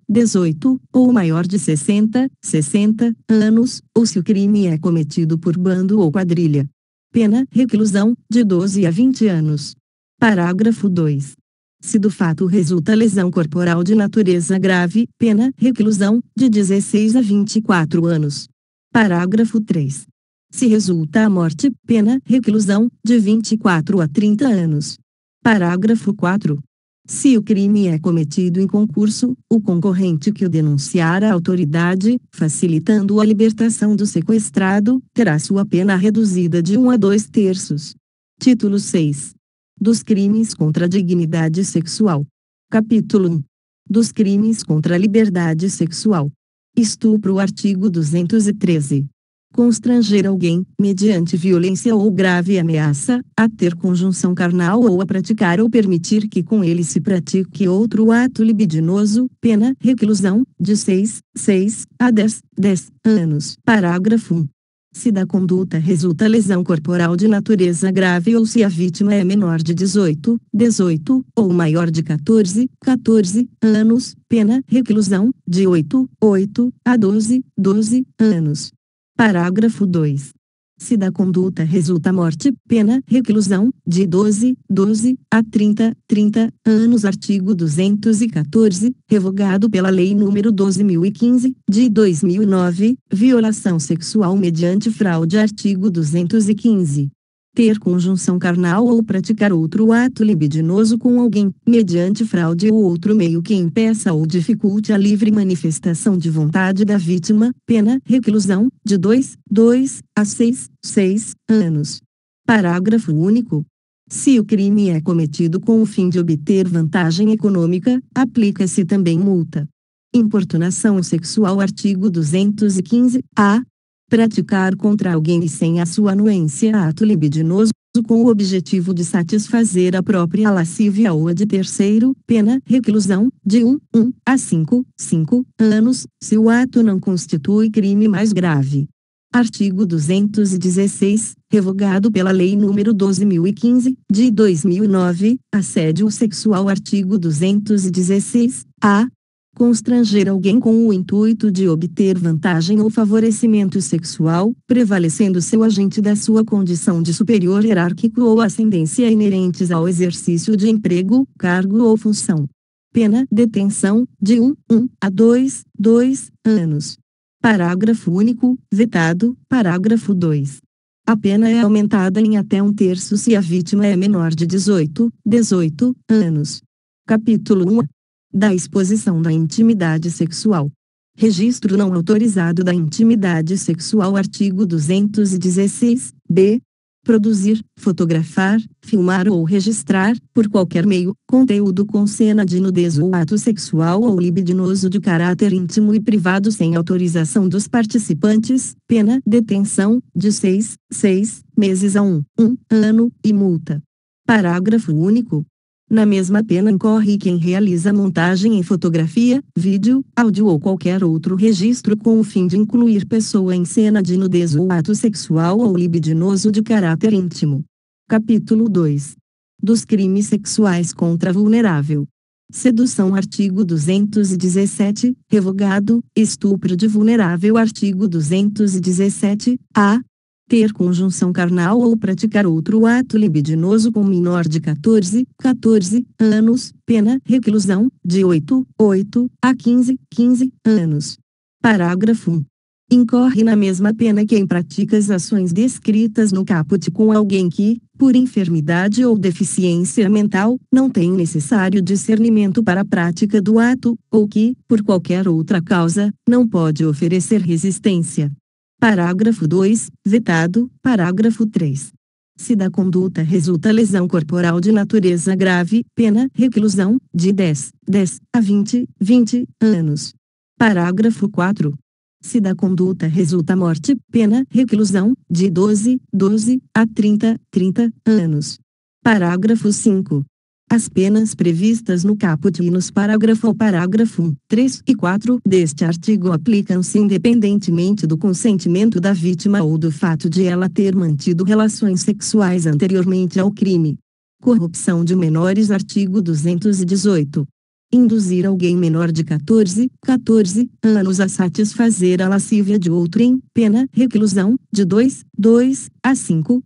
Speaker 1: ou maior de 60 anos, ou se o crime é cometido por bando ou quadrilha. Pena, reclusão, de 12 a 20 anos. Parágrafo 2. Se do fato resulta lesão corporal de natureza grave, pena, reclusão, de 16 a 24 anos. Parágrafo 3. Se resulta a morte, pena, reclusão, de 24 a 30 anos. Parágrafo 4. Se o crime é cometido em concurso, o concorrente que o denunciar à autoridade, facilitando a libertação do sequestrado, terá sua pena reduzida de 1 a 2/3. Título 6. Dos crimes contra a dignidade sexual. Capítulo 1. Dos crimes contra a liberdade sexual. Estupro. Artigo 213. Constranger alguém, mediante violência ou grave ameaça, a ter conjunção carnal ou a praticar ou permitir que com ele se pratique outro ato libidinoso, pena, reclusão, de 6 a 10 anos. Parágrafo 1. Se da conduta resulta lesão corporal de natureza grave ou se a vítima é menor de 18 ou maior de 14 anos, pena, reclusão, de 8 a 12 anos. Parágrafo 2. Se da conduta resulta morte, pena, reclusão, de 12 a 30 anos. Artigo 214, revogado pela Lei nº 12.015, de 2009, violação sexual mediante fraude. Artigo 215. Ter conjunção carnal ou praticar outro ato libidinoso com alguém, mediante fraude ou outro meio que impeça ou dificulte a livre manifestação de vontade da vítima, pena, reclusão, de 2 a 6 anos. Parágrafo único. Se o crime é cometido com o fim de obter vantagem econômica, aplica-se também multa. Importunação sexual. Artigo 215-A. Praticar contra alguém e sem a sua anuência ato libidinoso, com o objetivo de satisfazer a própria lascívia ou a de terceiro, pena, reclusão, de 1 a 5 anos, se o ato não constitui crime mais grave. Artigo 216, revogado pela Lei nº 12.015, de 2009, assédio sexual. Artigo 216-A. Constranger alguém com o intuito de obter vantagem ou favorecimento sexual, prevalecendo seu agente da sua condição de superior hierárquico ou ascendência inerentes ao exercício de emprego, cargo ou função. Pena, detenção, de 1 a 2 anos. Parágrafo único, vetado. Parágrafo 2. A pena é aumentada em até 1/3 se a vítima é menor de 18 anos. Capítulo 1. Da exposição da intimidade sexual. Registro não autorizado da intimidade sexual. Artigo 216, b. Produzir, fotografar, filmar ou registrar, por qualquer meio, conteúdo com cena de nudez ou ato sexual ou libidinoso de caráter íntimo e privado sem autorização dos participantes, pena detenção, de 6 meses a 1 ano, e multa. Parágrafo único. Na mesma pena incorre quem realiza montagem em fotografia, vídeo, áudio ou qualquer outro registro com o fim de incluir pessoa em cena de nudez ou ato sexual ou libidinoso de caráter íntimo. Capítulo 2. Dos crimes sexuais contra vulnerável. Sedução. Artigo 217, revogado. Estupro de vulnerável. Artigo 217-A. Ter conjunção carnal ou praticar outro ato libidinoso com menor de 14 anos, pena reclusão, de 8 a 15 anos. Parágrafo 1. Incorre na mesma pena quem pratica as ações descritas no caput com alguém que, por enfermidade ou deficiência mental, não tem necessário discernimento para a prática do ato, ou que, por qualquer outra causa, não pode oferecer resistência. Parágrafo 2, vetado. Parágrafo 3. Se da conduta resulta lesão corporal de natureza grave, pena reclusão, de 10 a 20 anos. Parágrafo 4. Se da conduta resulta morte, pena reclusão, de 12 a 30 anos. Parágrafo 5. As penas previstas no caput e nos parágrafo 1, 3 e 4 deste artigo aplicam-se independentemente do consentimento da vítima ou do fato de ela ter mantido relações sexuais anteriormente ao crime. Corrupção de menores. Artigo 218. Induzir alguém menor de 14 anos a satisfazer a lascívia de outrem, pena reclusão, de 2 a 5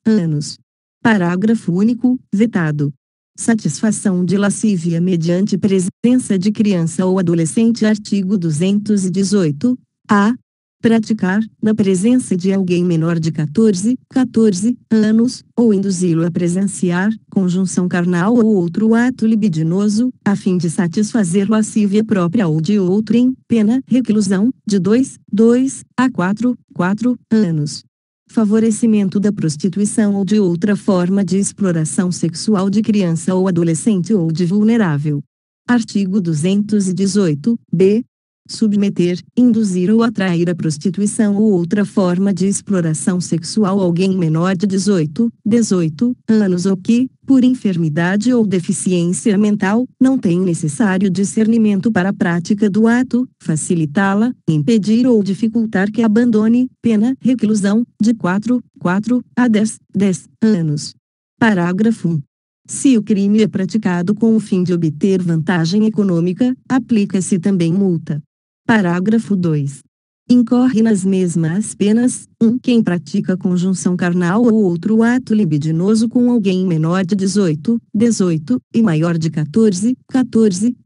Speaker 1: anos. Parágrafo único, vetado. Satisfação de lascívia mediante presença de criança ou adolescente. Artigo 218-A. Praticar, na presença de alguém menor de 14 anos, ou induzi-lo a presenciar, conjunção carnal ou outro ato libidinoso, a fim de satisfazer lascívia própria ou de outrem, pena reclusão, de 2 a 4 anos. Favorecimento da prostituição ou de outra forma de exploração sexual de criança ou adolescente ou de vulnerável. Artigo 218-B. Submeter, induzir ou atrair à prostituição ou outra forma de exploração sexual alguém menor de 18 anos ou que, por enfermidade ou deficiência mental, não tem necessário discernimento para a prática do ato, facilitá-la, impedir ou dificultar que abandone, pena reclusão, de 4 a 10 anos. Parágrafo 1. Se o crime é praticado com o fim de obter vantagem econômica, aplica-se também multa. Parágrafo 2. Incorre nas mesmas penas, 1. Quem pratica conjunção carnal ou outro ato libidinoso com alguém menor de 18 e maior de 14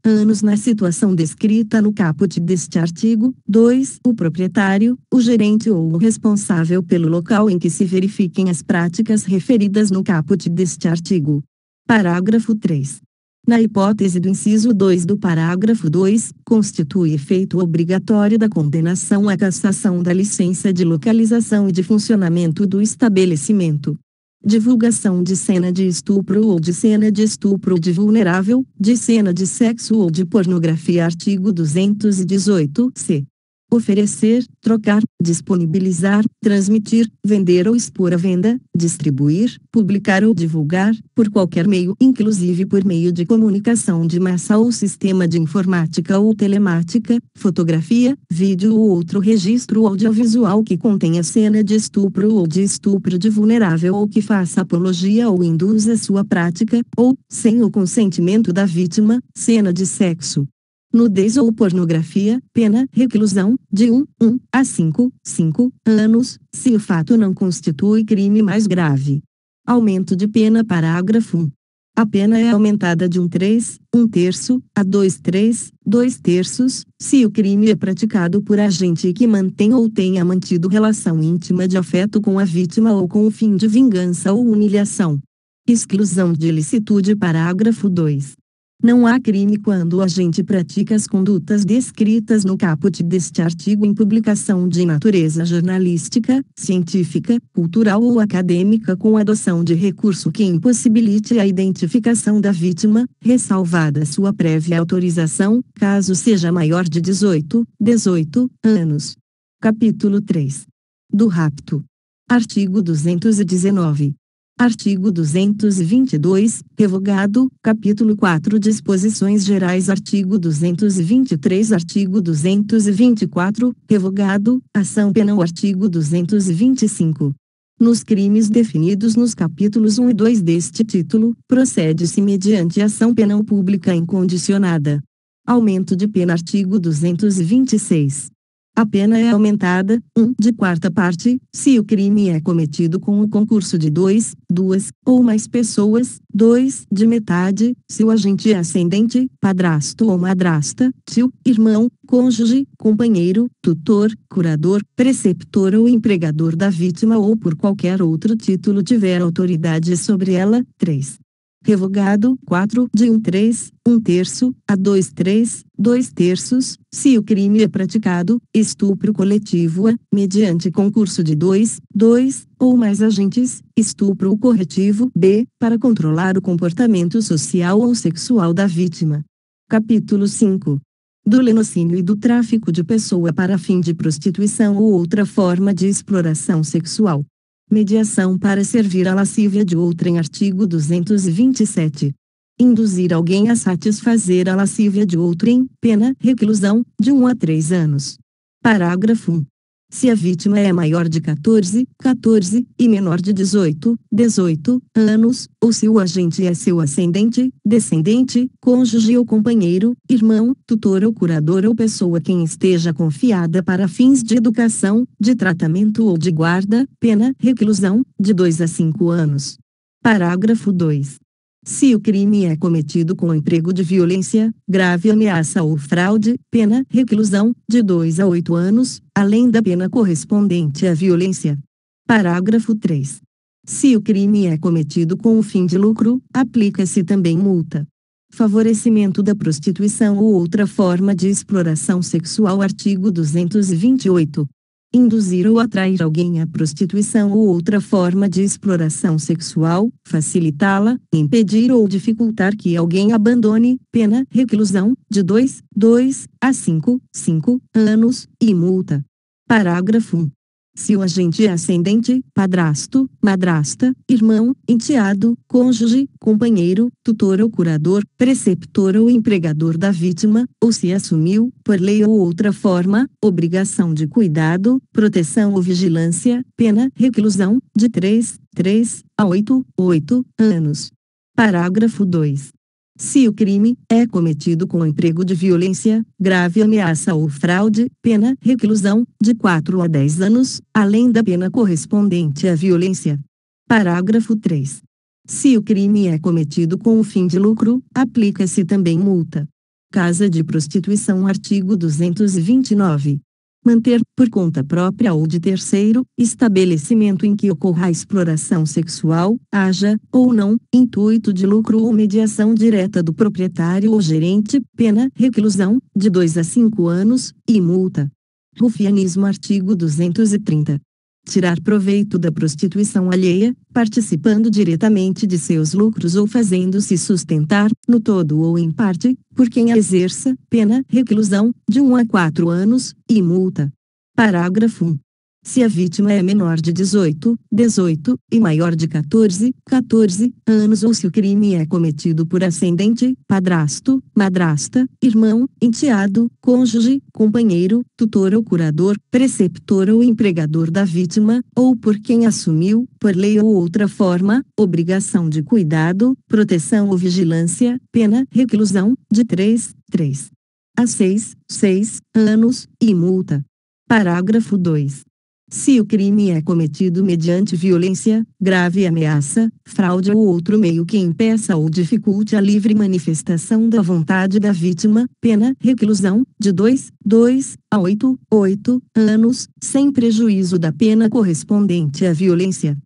Speaker 1: anos na situação descrita no caput deste artigo. 2. O proprietário, o gerente ou o responsável pelo local em que se verifiquem as práticas referidas no caput deste artigo. Parágrafo 3. Na hipótese do inciso 2 do parágrafo 2, constitui efeito obrigatório da condenação a cassação da licença de localização e de funcionamento do estabelecimento. Divulgação de cena de estupro ou de cena de estupro de vulnerável, de cena de sexo ou de pornografia. Artigo 218-C. Oferecer, trocar, disponibilizar, transmitir, vender ou expor à venda, distribuir, publicar ou divulgar, por qualquer meio, inclusive por meio de comunicação de massa ou sistema de informática ou telemática, fotografia, vídeo ou outro registro audiovisual que contenha cena de estupro ou de estupro de vulnerável ou que faça apologia ou induza sua prática, ou, sem o consentimento da vítima, cena de sexo, nudez ou pornografia, pena reclusão, de 1 a 5 anos, se o fato não constitui crime mais grave. Aumento de pena. Parágrafo 1. A pena é aumentada de 1/3 a 2/3, se o crime é praticado por agente que mantém ou tenha mantido relação íntima de afeto com a vítima ou com o fim de vingança ou humilhação. Exclusão de ilicitude. Parágrafo 2. Não há crime quando o agente pratica as condutas descritas no caput deste artigo em publicação de natureza jornalística, científica, cultural ou acadêmica com adoção de recurso que impossibilite a identificação da vítima, ressalvada sua prévia autorização, caso seja maior de 18 anos. Capítulo 3. Do rapto. Artigo 219. Artigo 222, revogado, capítulo 4 Disposições Gerais Artigo 223 Artigo 224, revogado, ação penal Artigo 225. Nos crimes definidos nos capítulos 1 e 2 deste título, procede-se mediante ação penal pública incondicionada. Aumento de pena Artigo 226. A pena é aumentada, 1 de quarta parte, se o crime é cometido com o concurso de 2, 2 ou mais pessoas, 2 de metade, se o agente é ascendente, padrasto ou madrasta, tio, irmão, cônjuge, companheiro, tutor, curador, preceptor ou empregador da vítima ou por qualquer outro título tiver autoridade sobre ela, 3. Revogado, 4 de 1/3, 1/3, a 2/3, 2/3, se o crime é praticado, estupro coletivo a, mediante concurso de 2, 2 ou mais agentes, estupro corretivo b, para controlar o comportamento social ou sexual da vítima. Capítulo 5. Do lenocínio e do tráfico de pessoa para fim de prostituição ou outra forma de exploração sexual. Mediação para servir a lascívia de outrem Artigo 227. Induzir alguém a satisfazer a lascívia de outrem, pena, reclusão, de 1 a 3 anos. Parágrafo 1. Se a vítima é maior de 14 e menor de 18 anos, ou se o agente é seu ascendente, descendente, cônjuge ou companheiro, irmão, tutor ou curador ou pessoa quem esteja confiada para fins de educação, de tratamento ou de guarda, pena, reclusão, de 2 a 5 anos. Parágrafo 2. Se o crime é cometido com emprego de violência, grave ameaça ou fraude, pena, reclusão, de 2 a 8 anos, além da pena correspondente à violência. Parágrafo 3. Se o crime é cometido com o fim de lucro, aplica-se também multa. Favorecimento da prostituição ou outra forma de exploração sexual Artigo 228. Induzir ou atrair alguém à prostituição ou outra forma de exploração sexual, facilitá-la, impedir ou dificultar que alguém abandone, pena, reclusão, de 2 a 5 anos, e multa. Parágrafo 1. Se o agente é ascendente, padrasto, madrasta, irmão, enteado, cônjuge, companheiro, tutor ou curador, preceptor ou empregador da vítima, ou se assumiu, por lei ou outra forma, obrigação de cuidado, proteção ou vigilância, pena, reclusão, de 3 a 8 anos. Parágrafo 2. Se o crime é cometido com emprego de violência, grave ameaça ou fraude, pena, reclusão, de 4 a 10 anos, além da pena correspondente à violência. Parágrafo 3. Se o crime é cometido com o fim de lucro, aplica-se também multa. Casa de prostituição Artigo 229. Manter, por conta própria ou de terceiro, estabelecimento em que ocorra a exploração sexual, haja, ou não, intuito de lucro ou mediação direta do proprietário ou gerente, pena, reclusão, de 2 a 5 anos, e multa. Rufianismo Artigo 230. Tirar proveito da prostituição alheia, participando diretamente de seus lucros ou fazendo-se sustentar, no todo ou em parte, por quem a exerça, pena, reclusão, de 1 a 4 anos, e multa. Parágrafo 1. Se a vítima é menor de 18 e maior de 14 anos ou se o crime é cometido por ascendente, padrasto, madrasta, irmão, enteado, cônjuge, companheiro, tutor ou curador, preceptor ou empregador da vítima, ou por quem assumiu, por lei ou outra forma, obrigação de cuidado, proteção ou vigilância, pena, reclusão, de 3 a 6 anos, e multa. Parágrafo 2. Se o crime é cometido mediante violência, grave ameaça, fraude ou outro meio que impeça ou dificulte a livre manifestação da vontade da vítima, pena, reclusão, de 2 a 8 anos, sem prejuízo da pena correspondente à violência.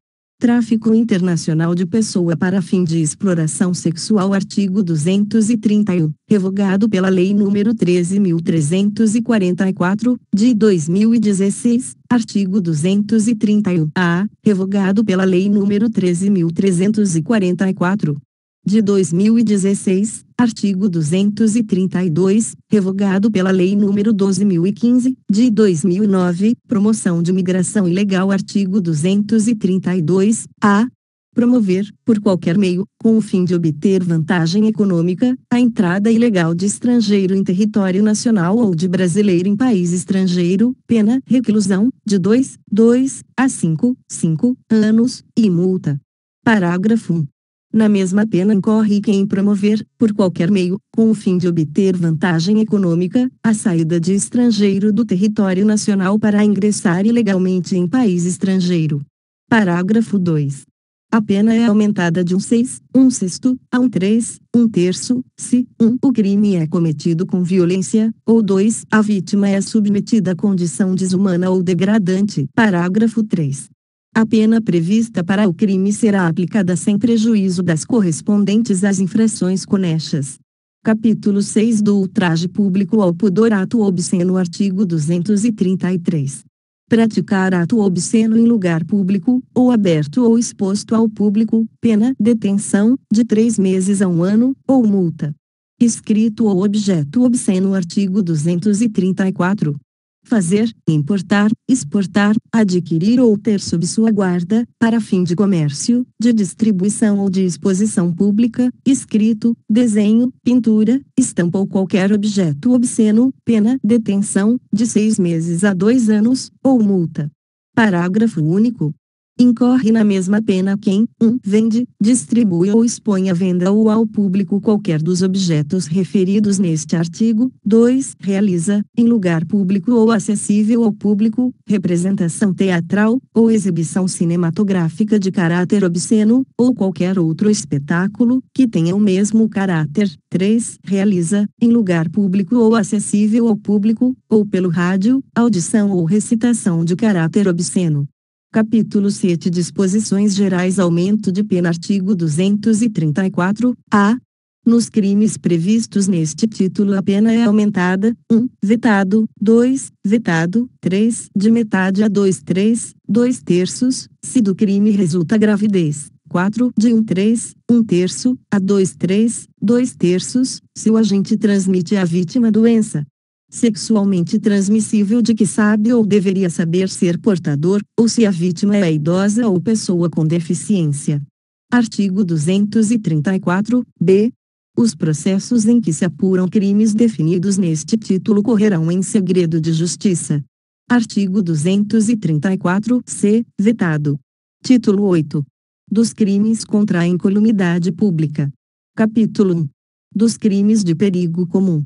Speaker 1: Tráfico internacional de pessoa para fim de exploração sexual. Artigo 231, revogado pela Lei nº 13.344, de 2016. Artigo 231-A, revogado pela Lei nº 13.344, de 2016. Artigo 232, revogado pela Lei nº 12.015, de 2009, promoção de migração ilegal. Artigo 232-A. Promover, por qualquer meio, com o fim de obter vantagem econômica, a entrada ilegal de estrangeiro em território nacional ou de brasileiro em país estrangeiro, pena reclusão, de 2 a 5 anos, e multa. Parágrafo 1. Na mesma pena incorre quem promover, por qualquer meio, com o fim de obter vantagem econômica, a saída de estrangeiro do território nacional para ingressar ilegalmente em país estrangeiro. Parágrafo 2. A pena é aumentada de 1/6, 1/6, a 1/3, 1/3, se 1. O crime é cometido com violência, ou 2. A vítima é submetida a condição desumana ou degradante. Parágrafo 3. A pena prevista para o crime será aplicada sem prejuízo das correspondentes às infrações conexas. Capítulo 6 do ultraje público ao pudor. Ato obsceno. Artigo 233. Praticar ato obsceno em lugar público, ou aberto ou exposto ao público, pena detenção, de 3 meses a 1 ano, ou multa. Escrito ou objeto obsceno. Artigo 234. Fazer, importar, exportar, adquirir ou ter sob sua guarda, para fim de comércio, de distribuição ou de exposição pública, escrito, desenho, pintura, estampa ou qualquer objeto obsceno, pena detenção, de 6 meses a 2 anos, ou multa. Parágrafo único. Incorre na mesma pena quem, 1. Vende, distribui ou expõe à venda ou ao público qualquer dos objetos referidos neste artigo. 2. Realiza, em lugar público ou acessível ao público, representação teatral, ou exibição cinematográfica de caráter obsceno, ou qualquer outro espetáculo, que tenha o mesmo caráter. 3. Realiza, em lugar público ou acessível ao público, ou pelo rádio, audição ou recitação de caráter obsceno. Capítulo 7. Disposições gerais. Aumento de pena. Artigo 234-A. Nos crimes previstos neste título a pena é aumentada: 1. Vetado, 2. Vetado, 3. De metade a 2/3, 2/3, se do crime resulta gravidez. 4. De 1/3, 1/3, a 2/3, 2/3, se o agente transmite à vítima doença sexualmente transmissível de que sabe ou deveria saber ser portador, ou se a vítima é idosa ou pessoa com deficiência. Artigo 234-B. Os processos em que se apuram crimes definidos neste título correrão em segredo de justiça. Artigo 234-C. Vetado. Título 8. Dos crimes contra a incolumidade pública. Capítulo 1. Dos crimes de perigo comum.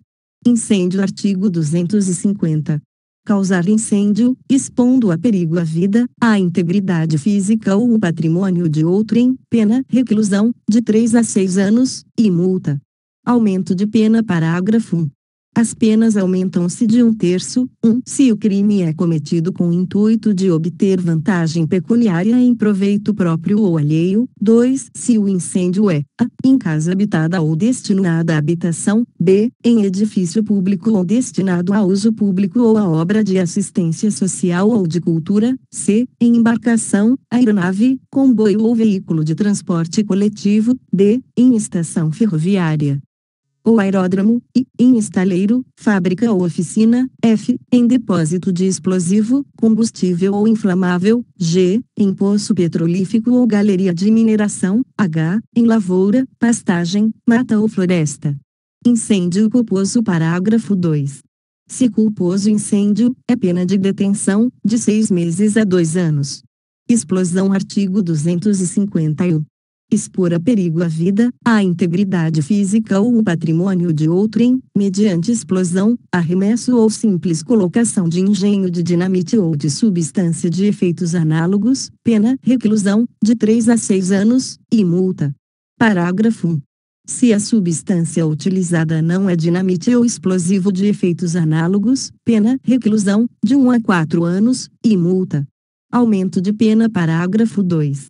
Speaker 1: Incêndio. Artigo 250. Causar incêndio, expondo a perigo a vida, a integridade física ou o patrimônio de outrem, pena reclusão, de 3 a 6 anos, e multa. Aumento de pena. Parágrafo 1. As penas aumentam-se de 1/3, 1. Se o crime é cometido com o intuito de obter vantagem pecuniária em proveito próprio ou alheio. 2. Se o incêndio é a. Em casa habitada ou destinada à habitação. B. Em edifício público ou destinado a uso público ou a obra de assistência social ou de cultura. C. Em embarcação, aeronave, comboio ou veículo de transporte coletivo. D. Em estação ferroviária ou aeródromo, e, em estaleiro, fábrica ou oficina. F. Em depósito de explosivo, combustível ou inflamável. G. Em poço petrolífico ou galeria de mineração. H. Em lavoura, pastagem, mata ou floresta. Incêndio culposo. Parágrafo 2. Se culposo incêndio, é pena de detenção, de 6 meses a 2 anos. Explosão. Artigo 251. Expor a perigo a vida, a integridade física ou o patrimônio de outrem, mediante explosão, arremesso ou simples colocação de engenho de dinamite ou de substância de efeitos análogos, pena reclusão, de 3 a 6 anos, e multa. Parágrafo 1. Se a substância utilizada não é dinamite ou explosivo de efeitos análogos, pena reclusão, de 1 a 4 anos, e multa. Aumento de pena. Parágrafo 2.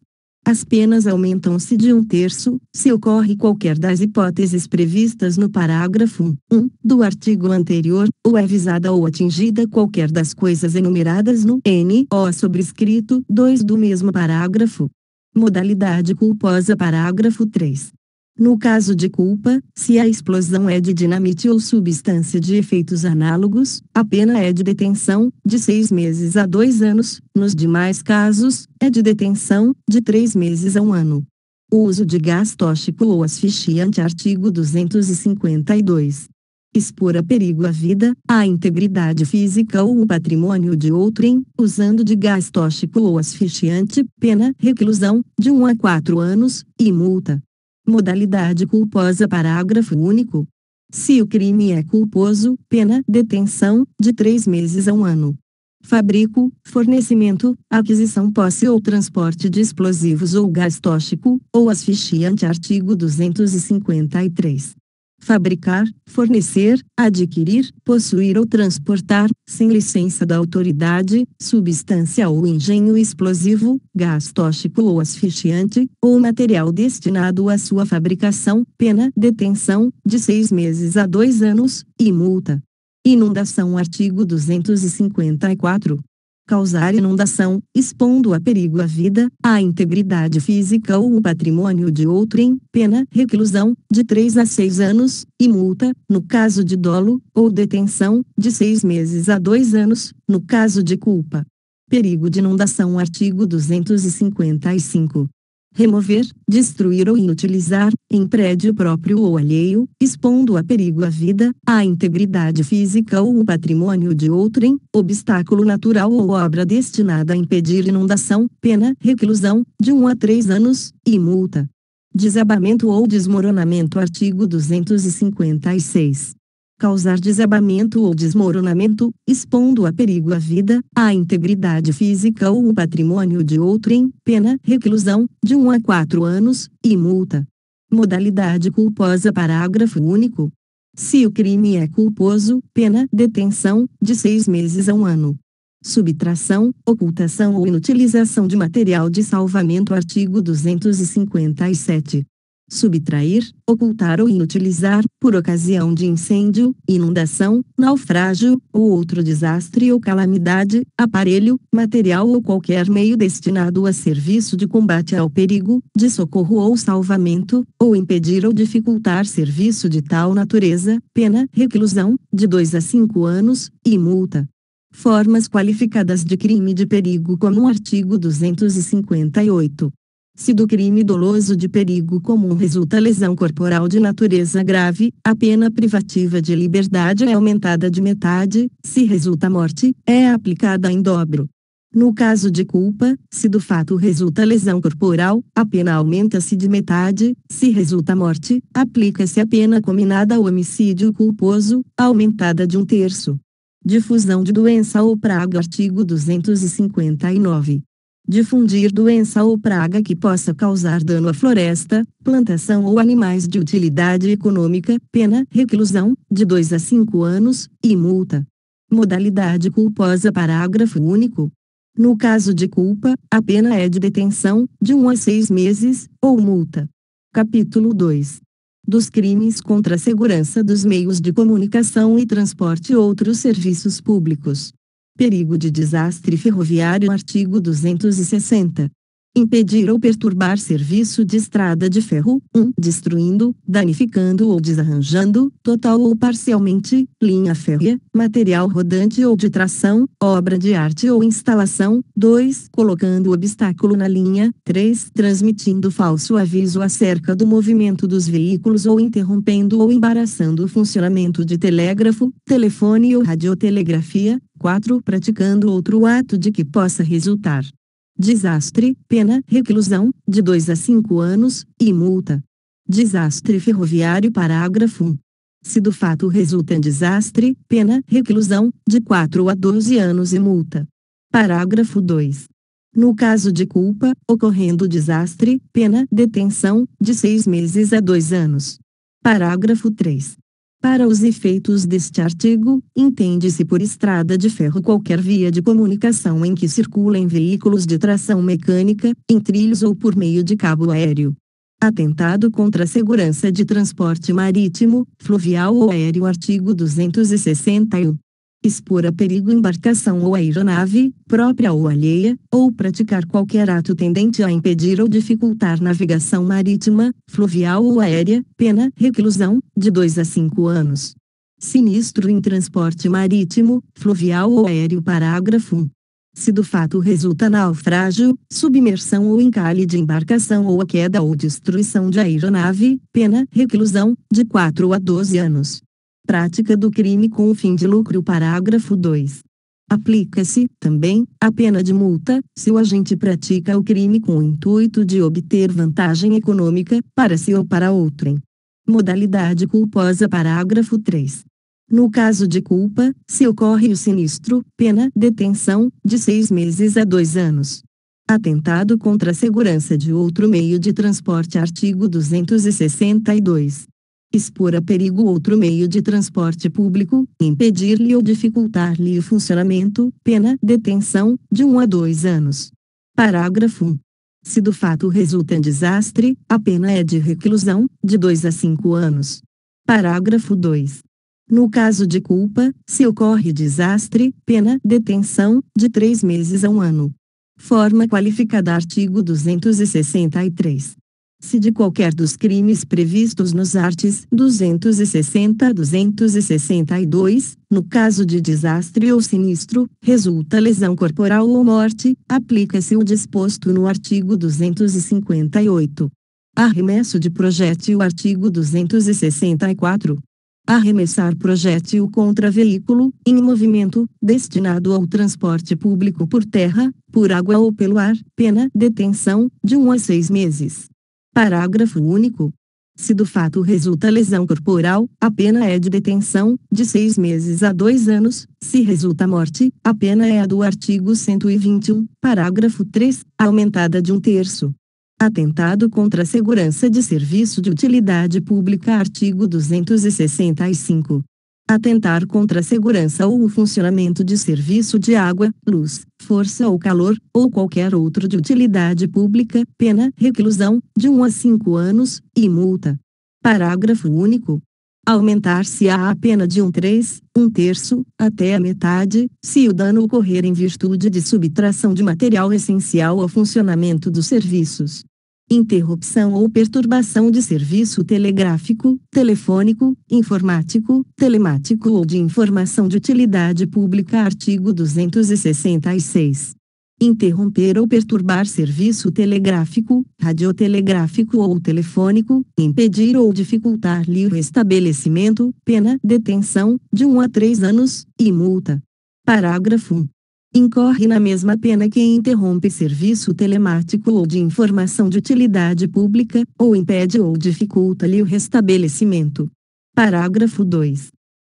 Speaker 1: As penas aumentam-se de 1/3, se ocorre qualquer das hipóteses previstas no parágrafo 1 do artigo anterior, ou é visada ou atingida qualquer das coisas enumeradas no n.o. sobrescrito 2 do mesmo parágrafo. Modalidade culposa. Parágrafo 3. No caso de culpa, se a explosão é de dinamite ou substância de efeitos análogos, a pena é de detenção, de 6 meses a 2 anos, nos demais casos, é de detenção, de 3 meses a 1 ano. O uso de gás tóxico ou asfixiante. Artigo 252. Expor a perigo a vida, a integridade física ou o patrimônio de outrem, usando de gás tóxico ou asfixiante, pena, reclusão, de 1 a 4 anos, e multa. Modalidade culposa. Parágrafo único. Se o crime é culposo, pena, detenção, de 3 meses a 1 ano. Fabrico, fornecimento, aquisição, posse ou transporte de explosivos ou gás tóxico, ou asfixiante. Artigo 253. Fabricar, fornecer, adquirir, possuir ou transportar, sem licença da autoridade, substância ou engenho explosivo, gás tóxico ou asfixiante, ou material destinado à sua fabricação, pena, detenção, de 6 meses a 2 anos, e multa. Inundação. Artigo 254. Causar inundação, expondo a perigo a vida, a integridade física ou o patrimônio de outrem, pena, reclusão, de 3 a 6 anos, e multa, no caso de dolo, ou detenção, de 6 meses a 2 anos, no caso de culpa. Perigo de inundação. Artigo 255. Remover, destruir ou inutilizar, em prédio próprio ou alheio, expondo a perigo a vida, a integridade física ou o patrimônio de outrem, obstáculo natural ou obra destinada a impedir inundação, pena, reclusão, de 1 a 3 anos, e multa. Desabamento ou desmoronamento. Artigo 256. Causar desabamento ou desmoronamento, expondo a perigo a vida, a integridade física ou o patrimônio de outrem, pena, reclusão, de 1 a 4 anos, e multa. Modalidade culposa. Parágrafo único. Se o crime é culposo, pena, detenção, de 6 meses a 1 ano. Subtração, ocultação ou inutilização de material de salvamento. Artigo 257. Subtrair, ocultar ou inutilizar, por ocasião de incêndio, inundação, naufrágio, ou outro desastre ou calamidade, aparelho, material ou qualquer meio destinado a serviço de combate ao perigo, de socorro ou salvamento, ou impedir ou dificultar serviço de tal natureza, pena, reclusão, de 2 a 5 anos, e multa. Formas qualificadas de crime de perigo comum. Artigo 258. Se do crime doloso de perigo comum resulta lesão corporal de natureza grave, a pena privativa de liberdade é aumentada de metade, se resulta morte, é aplicada em dobro. No caso de culpa, se do fato resulta lesão corporal, a pena aumenta-se de metade, se resulta morte, aplica-se a pena cominada ao homicídio culposo, aumentada de 1/3. Difusão de doença ou praga. Artigo 259. Difundir doença ou praga que possa causar dano à floresta, plantação ou animais de utilidade econômica, pena, reclusão, de 2 a 5 anos, e multa. Modalidade culposa. Parágrafo único. No caso de culpa, a pena é de detenção, de 1 a 6 meses, ou multa. Capítulo 2. Dos crimes contra a segurança dos meios de comunicação e transporte e outros serviços públicos. Perigo de desastre ferroviário. Artigo 260. Impedir ou perturbar serviço de estrada de ferro, 1. Destruindo, danificando ou desarranjando, total ou parcialmente, linha férrea, material rodante ou de tração, obra de arte ou instalação, 2. Colocando obstáculo na linha, 3. Transmitindo falso aviso acerca do movimento dos veículos ou interrompendo ou embaraçando o funcionamento de telégrafo, telefone ou radiotelegrafia, 4. Praticando outro ato de que possa resultar desastre, pena, reclusão, de 2 a 5 anos, e multa. Desastre ferroviário. Parágrafo 1. Se do fato resulta em desastre, pena, reclusão, de 4 a 12 anos e multa. Parágrafo 2. No caso de culpa, ocorrendo desastre, pena, detenção, de 6 meses a 2 anos. Parágrafo 3. Para os efeitos deste artigo, entende-se por estrada de ferro qualquer via de comunicação em que circulem veículos de tração mecânica, em trilhos ou por meio de cabo aéreo. Atentado contra a segurança de transporte marítimo, fluvial ou aéreo. Artigo 261. Expor a perigo embarcação ou aeronave, própria ou alheia, ou praticar qualquer ato tendente a impedir ou dificultar navegação marítima, fluvial ou aérea, pena, reclusão, de 2 a 5 anos. Sinistro em transporte marítimo, fluvial ou aéreo. Parágrafo 1. Se do fato resulta naufrágio, submersão ou encalhe de embarcação ou a queda ou destruição de aeronave, pena, reclusão, de 4 a 12 anos. Prática do crime com o fim de lucro. Parágrafo 2. Aplica-se, também, a pena de multa, se o agente pratica o crime com o intuito de obter vantagem econômica, para si ou para outrem. Modalidade culposa. Parágrafo 3. No caso de culpa, se ocorre o sinistro, pena, detenção, de 6 meses a 2 anos. Atentado contra a segurança de outro meio de transporte. Artigo 262. Expor a perigo outro meio de transporte público, impedir-lhe ou dificultar-lhe o funcionamento, pena, detenção, de 1 a 2 anos. Parágrafo 1. Se do fato resulta desastre, a pena é de reclusão, de 2 a 5 anos. Parágrafo 2. No caso de culpa, se ocorre desastre, pena, detenção, de 3 meses a 1 ano. Forma qualificada. Artigo 263. Se de qualquer dos crimes previstos nos arts. 260 a 262, no caso de desastre ou sinistro, resulta lesão corporal ou morte, aplica-se o disposto no artigo 258. Arremesso de projétil. Artigo 264. Arremessar projétil contra veículo, em movimento, destinado ao transporte público por terra, por água ou pelo ar, pena, detenção, de 1 a 6 meses. Parágrafo único. Se do fato resulta lesão corporal, a pena é de detenção, de 6 meses a 2 anos, se resulta morte, a pena é a do artigo 121, parágrafo 3, aumentada de 1/3. Atentado contra a segurança de serviço de utilidade pública. Artigo 265. Atentar contra a segurança ou o funcionamento de serviço de água, luz, força ou calor, ou qualquer outro de utilidade pública, pena, reclusão, de 1 a 5 anos, e multa. Parágrafo único. Aumentar-se-á a pena de 1/3, até a metade, se o dano ocorrer em virtude de subtração de material essencial ao funcionamento dos serviços. Interrupção ou perturbação de serviço telegráfico, telefônico, informático, telemático ou de informação de utilidade pública. Artigo 266. Interromper ou perturbar serviço telegráfico, radiotelegráfico ou telefônico, impedir ou dificultar-lhe o restabelecimento, pena, detenção, de 1 a 3 anos, e multa. Parágrafo 1. Incorre na mesma pena quem interrompe serviço telemático ou de informação de utilidade pública, ou impede ou dificulta-lhe o restabelecimento. Parágrafo 2.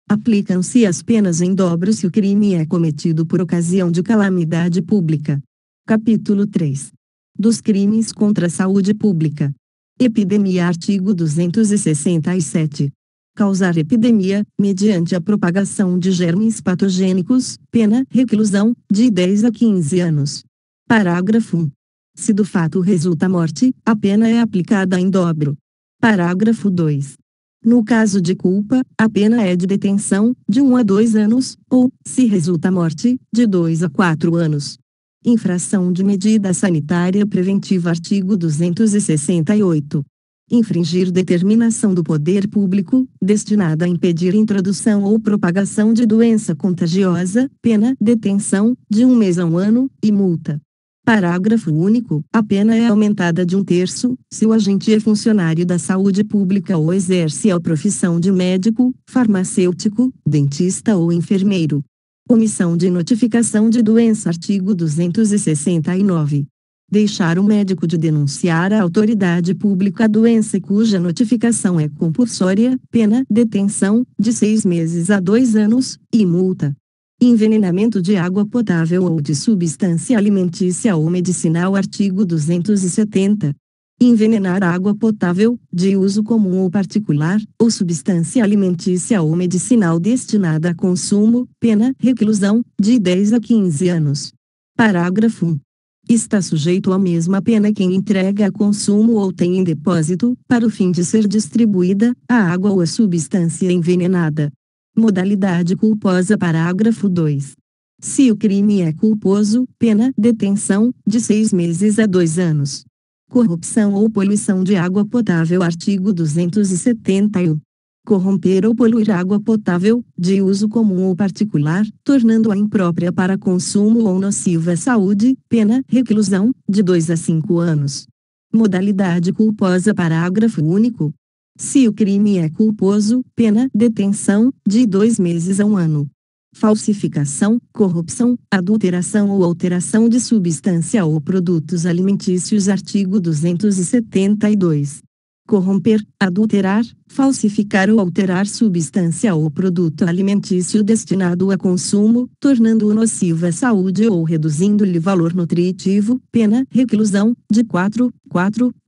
Speaker 1: Aplicam-se as penas em dobro se o crime é cometido por ocasião de calamidade pública. Capítulo 3. Dos crimes contra a saúde pública. Epidemia. Artigo 267. Causar epidemia, mediante a propagação de germes patogênicos, pena, reclusão, de 10 a 15 anos. Parágrafo 1. Se do fato resulta morte, a pena é aplicada em dobro. Parágrafo 2. No caso de culpa, a pena é de detenção, de 1 a 2 anos, ou, se resulta morte, de 2 a 4 anos. Infração de medida sanitária preventiva. Artigo 268. Infringir determinação do poder público, destinada a impedir introdução ou propagação de doença contagiosa, pena, detenção, de 1 mês a 1 ano, e multa. Parágrafo único. A pena é aumentada de 1/3, se o agente é funcionário da saúde pública ou exerce a profissão de médico, farmacêutico, dentista ou enfermeiro. Omissão de notificação de doença. Artigo 269. Deixar o médico de denunciar à autoridade pública a doença cuja notificação é compulsória, pena, detenção, de 6 meses a 2 anos, e multa. Envenenamento de água potável ou de substância alimentícia ou medicinal. Artigo 270. envenenar água potável, de uso comum ou particular, ou substância alimentícia ou medicinal destinada a consumo, pena, reclusão, de 10 a 15 anos. Parágrafo 1. Está sujeito à mesma pena quem entrega a consumo ou tem em depósito, para o fim de ser distribuída, a água ou a substância envenenada. Modalidade culposa. Parágrafo 2. Se o crime é culposo, pena, detenção, de 6 meses a 2 anos. Corrupção ou poluição de água potável. Artigo 271. Corromper ou poluir água potável, de uso comum ou particular, tornando-a imprópria para consumo ou nociva à saúde, pena, reclusão, de 2 a 5 anos. Modalidade culposa. Parágrafo único. Se o crime é culposo, pena, detenção, de 2 meses a 1 ano. Falsificação, corrupção, adulteração ou alteração de substância ou produtos alimentícios. Artigo 272. Corromper, adulterar, falsificar ou alterar substância ou produto alimentício destinado a consumo, tornando-o nocivo à saúde ou reduzindo-lhe valor nutritivo, pena, reclusão, de 4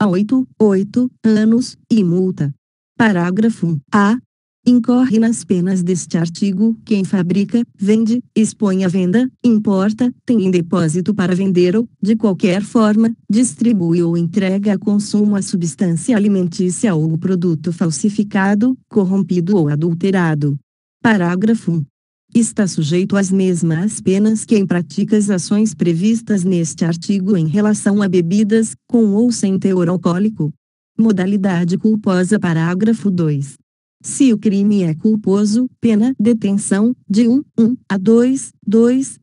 Speaker 1: a 8 anos, e multa. Parágrafo 1. A. Incorre nas penas deste artigo quem fabrica, vende, expõe à venda, importa, tem em depósito para vender ou, de qualquer forma, distribui ou entrega a consumo a substância alimentícia ou o produto falsificado, corrompido ou adulterado. Parágrafo 1. Está sujeito às mesmas penas quem pratica as ações previstas neste artigo em relação a bebidas, com ou sem teor alcoólico. Modalidade culposa. Parágrafo 2. Se o crime é culposo, pena, detenção, de 1 a 2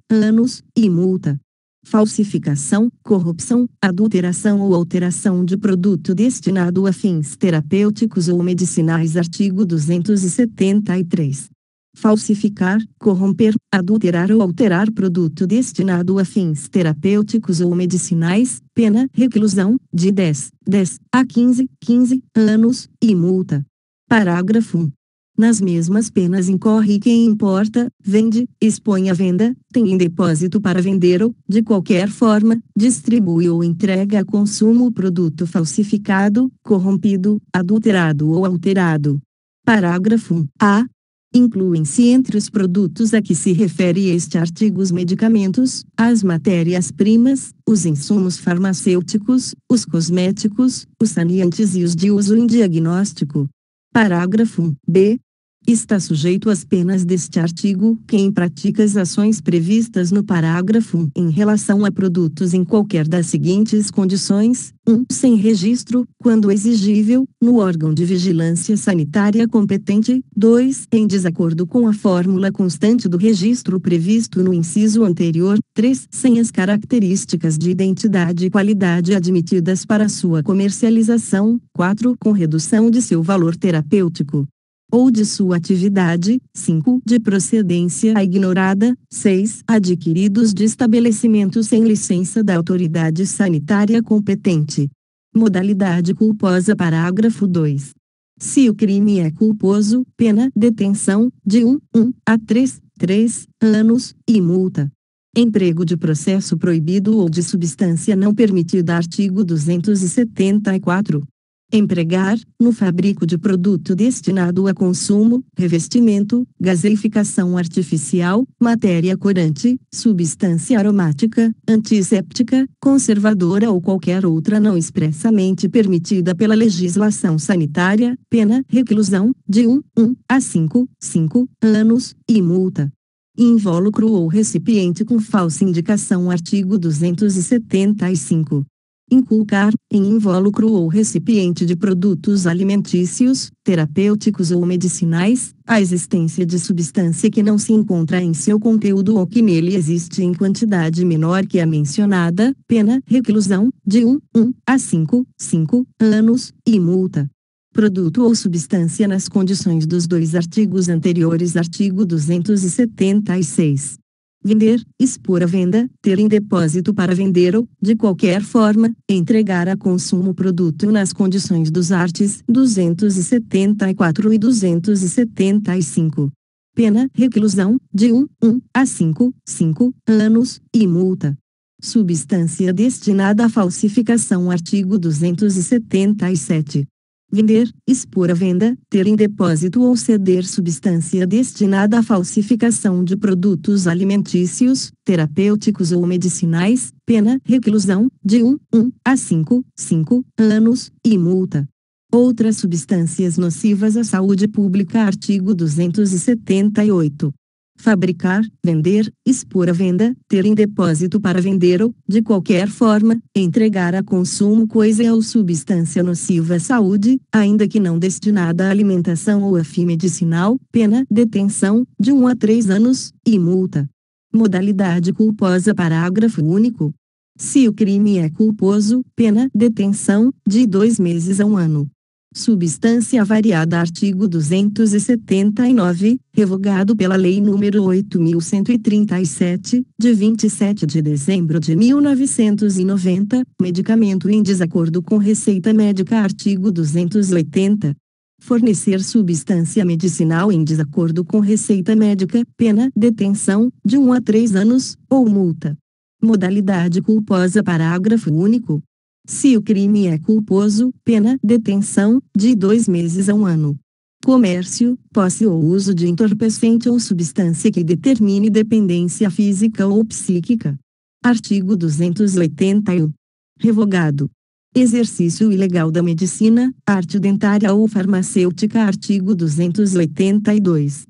Speaker 1: anos, e multa. Falsificação, corrupção, adulteração ou alteração de produto destinado a fins terapêuticos ou medicinais. Artigo 273. Falsificar, corromper, adulterar ou alterar produto destinado a fins terapêuticos ou medicinais, pena, reclusão, de 10 a 15 anos, e multa. Parágrafo 1. Nas mesmas penas incorre quem importa, vende, expõe à venda, tem em depósito para vender ou, de qualquer forma, distribui ou entrega a consumo o produto falsificado, corrompido, adulterado ou alterado. Parágrafo 1. A. Incluem-se entre os produtos a que se refere este artigo os medicamentos, as matérias-primas, os insumos farmacêuticos, os cosméticos, os saneantes e os de uso em diagnóstico. Parágrafo 1. B. Está sujeito às penas deste artigo quem pratica as ações previstas no parágrafo 1 em relação a produtos em qualquer das seguintes condições: 1. Sem registro, quando exigível, no órgão de vigilância sanitária competente; 2. Em desacordo com a fórmula constante do registro previsto no inciso anterior; 3. Sem as características de identidade e qualidade admitidas para sua comercialização; 4. Com redução de seu valor terapêutico ou de sua atividade; 5. De procedência ignorada; 6. Adquiridos de estabelecimentos sem licença da autoridade sanitária competente. Modalidade culposa. Parágrafo 2. Se o crime é culposo, pena, detenção, de 1 a 3 anos, e multa. Emprego de processo proibido ou de substância não permitida. Artigo 274. Empregar, no fabrico de produto destinado a consumo, revestimento, gaseificação artificial, matéria corante, substância aromática, antisséptica, conservadora ou qualquer outra não expressamente permitida pela legislação sanitária, pena, reclusão, de 1 a 5 anos, e multa. Invólucro ou recipiente com falsa indicação. Artigo 275. Inculcar, em invólucro ou recipiente de produtos alimentícios, terapêuticos ou medicinais, a existência de substância que não se encontra em seu conteúdo ou que nele existe em quantidade menor que a mencionada, pena, reclusão, de 1 a 5 anos, e multa. Produto ou substância nas condições dos 2 artigos anteriores. Artigo 276. Vender, expor à venda, ter em depósito para vender ou, de qualquer forma, entregar a consumo o produto nas condições dos arts. 274 e 275. Pena, reclusão, de 1 a 5 anos, e multa. Substância destinada à falsificação. Artigo 277. Vender, expor à venda, ter em depósito ou ceder substância destinada à falsificação de produtos alimentícios, terapêuticos ou medicinais, pena reclusão, de 1 a 5 anos, e multa. Outras substâncias nocivas à saúde pública. Artigo 278. Fabricar, vender, expor à venda, ter em depósito para vender ou, de qualquer forma, entregar a consumo coisa ou substância nociva à saúde, ainda que não destinada à alimentação ou a fim medicinal, pena detenção, de 1 a 3 anos, e multa. Modalidade culposa. Parágrafo único. Se o crime é culposo, pena detenção, de 2 meses a 1 ano. Substância variada. Artigo 279, revogado pela Lei nº 8.137, de 27 de dezembro de 1990, medicamento em desacordo com receita médica. Artigo 280. Fornecer substância medicinal em desacordo com receita médica, pena detenção, de 1 a 3 anos, ou multa. Modalidade culposa. Parágrafo único. Se o crime é culposo, pena detenção, de 2 meses a 1 ano. Comércio, posse ou uso de entorpecente ou substância que determine dependência física ou psíquica. Artigo 281. Revogado. Exercício ilegal da medicina, arte dentária ou farmacêutica. Artigo 282.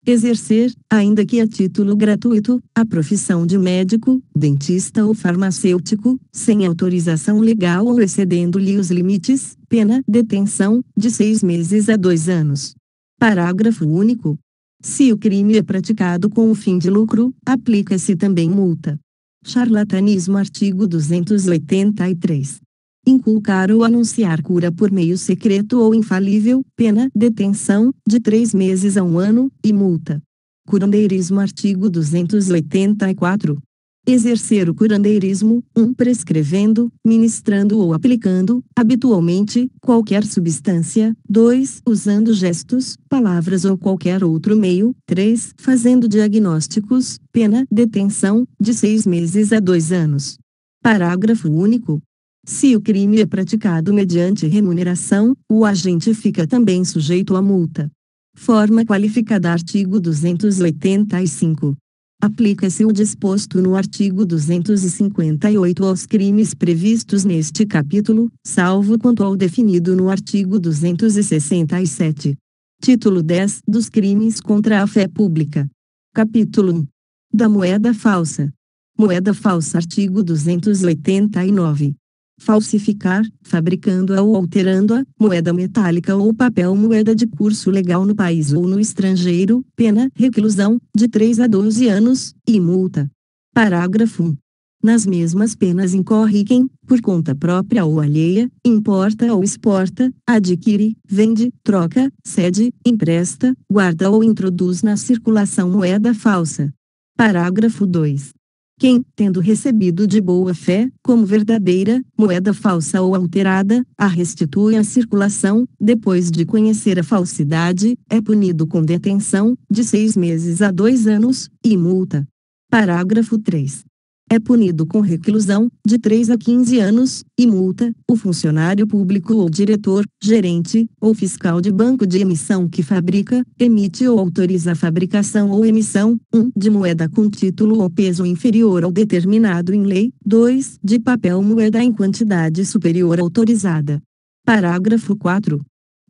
Speaker 1: Exercer, ainda que a título gratuito, a profissão de médico, dentista ou farmacêutico, sem autorização legal ou excedendo-lhe os limites, pena detenção, de 6 meses a 2 anos. Parágrafo único. Se o crime é praticado com o fim de lucro, aplica-se também multa. Charlatanismo. Artigo 283. Inculcar ou anunciar cura por meio secreto ou infalível, pena detenção, de 3 meses a 1 ano, e multa. Curandeirismo. Artigo 284. Exercer o curandeirismo, 1. Prescrevendo, ministrando ou aplicando, habitualmente, qualquer substância, 2. Usando gestos, palavras ou qualquer outro meio, 3. Fazendo diagnósticos, pena detenção, de 6 meses a 2 anos. Parágrafo único. Se o crime é praticado mediante remuneração, o agente fica também sujeito à multa. Forma qualificada. Artigo 285. Aplica-se o disposto no artigo 258 aos crimes previstos neste capítulo, salvo quanto ao definido no artigo 267. Título 10 dos crimes contra a fé pública. Capítulo 1. Da moeda falsa. Moeda falsa. Artigo 289. Falsificar, fabricando-a ou alterando-a, moeda metálica ou papel moeda de curso legal no país ou no estrangeiro, pena reclusão, de 3 a 12 anos, e multa. Parágrafo 1. Nas mesmas penas incorre quem, por conta própria ou alheia, importa ou exporta, adquire, vende, troca, cede, empresta, guarda ou introduz na circulação moeda falsa. Parágrafo 2. Quem, tendo recebido de boa fé, como verdadeira, moeda falsa ou alterada, a restitui à circulação, depois de conhecer a falsidade, é punido com detenção, de 6 meses a 2 anos, e multa. Parágrafo 3. É punido com reclusão, de 3 a 15 anos, e multa, o funcionário público ou diretor, gerente, ou fiscal de banco de emissão que fabrica, emite ou autoriza a fabricação ou emissão, 1. De moeda com título ou peso inferior ao determinado em lei, 2. De papel moeda em quantidade superior autorizada. Parágrafo 4.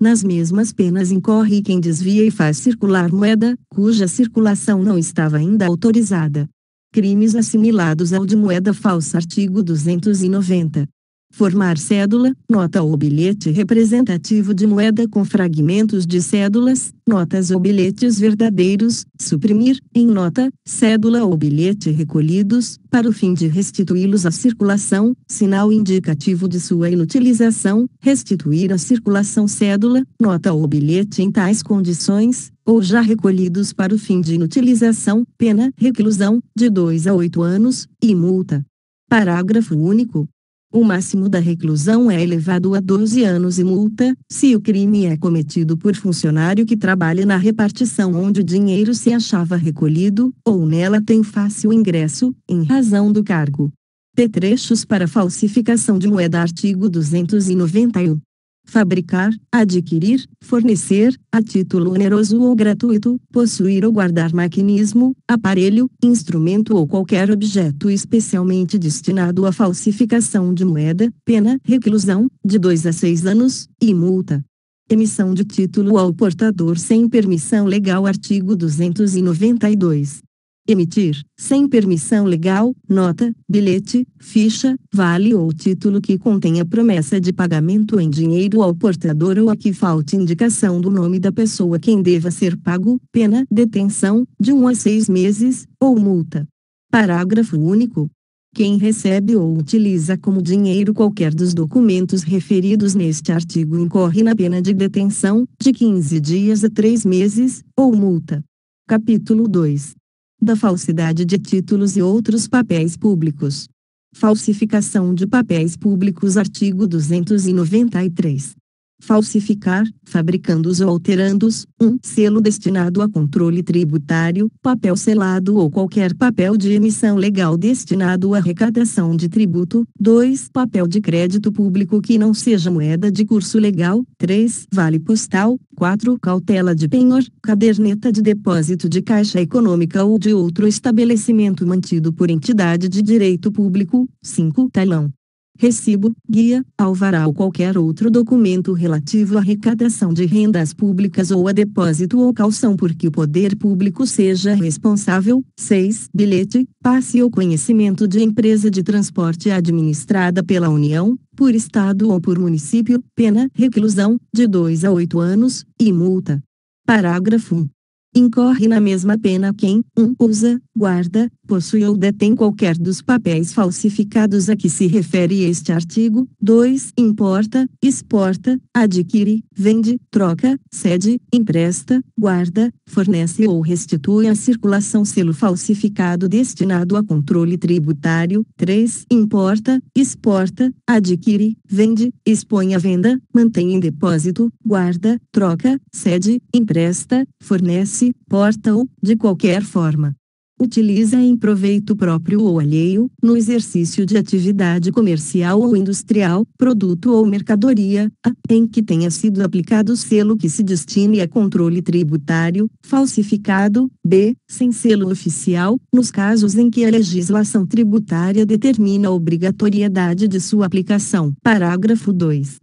Speaker 1: Nas mesmas penas incorre quem desvia e faz circular moeda, cuja circulação não estava ainda autorizada. Crimes assimilados ao de moeda falsa. Artigo 290. Formar cédula, nota ou bilhete representativo de moeda com fragmentos de cédulas, notas ou bilhetes verdadeiros, suprimir, em nota, cédula ou bilhete recolhidos, para o fim de restituí-los à circulação, sinal indicativo de sua inutilização, restituir à circulação cédula, nota ou bilhete em tais condições, ou já recolhidos para o fim de inutilização, pena reclusão, de 2 a 8 anos, e multa. Parágrafo único. O máximo da reclusão é elevado a 12 anos e multa, se o crime é cometido por funcionário que trabalha na repartição onde o dinheiro se achava recolhido, ou nela tem fácil ingresso, em razão do cargo. Petrechos para falsificação de moeda. Artigo 291. Fabricar, adquirir, fornecer, a título oneroso ou gratuito, possuir ou guardar maquinismo, aparelho, instrumento ou qualquer objeto especialmente destinado à falsificação de moeda, pena, reclusão, de 2 a 6 anos, e multa. Emissão de título ao portador sem permissão legal. Artigo 292. Emitir, sem permissão legal, nota, bilhete, ficha, vale ou título que contenha promessa de pagamento em dinheiro ao portador ou a que falte indicação do nome da pessoa quem deva ser pago, pena, detenção, de 1 a 6 meses, ou multa. Parágrafo único. Quem recebe ou utiliza como dinheiro qualquer dos documentos referidos neste artigo incorre na pena de detenção, de 15 dias a 3 meses, ou multa. Capítulo 2. Da falsidade de títulos e outros papéis públicos. Falsificação de papéis públicos. Artigo 293. Falsificar, fabricando-os ou alterando-os, 1. Selo destinado a controle tributário, papel selado ou qualquer papel de emissão legal destinado à arrecadação de tributo. 2. Papel de crédito público que não seja moeda de curso legal. 3. Vale postal. 4. Cautela de penhor, caderneta de depósito de Caixa Econômica ou de outro estabelecimento mantido por entidade de direito público. 5. Talão, recibo, guia, alvará ou qualquer outro documento relativo à arrecadação de rendas públicas ou a depósito ou calção por que o poder público seja responsável. 6. Bilhete, passe ou conhecimento de empresa de transporte administrada pela União, por Estado ou por município, pena, reclusão, de 2 a 8 anos, e multa. Parágrafo 1. Incorre na mesma pena quem, 1. Usa, guarda, possui ou detém qualquer dos papéis falsificados a que se refere este artigo. 2. Importa, exporta, adquire, vende, troca, cede, empresta, guarda, fornece ou restitui à circulação selo falsificado destinado a controle tributário. 3. Importa, exporta, adquire, vende, expõe à venda, mantém em depósito, guarda, troca, cede, empresta, fornece, porta ou, de qualquer forma, utiliza em proveito próprio ou alheio, no exercício de atividade comercial ou industrial, produto ou mercadoria, em que tenha sido aplicado selo que se destine a controle tributário, falsificado. B. Sem selo oficial, nos casos em que a legislação tributária determina a obrigatoriedade de sua aplicação. Parágrafo 2.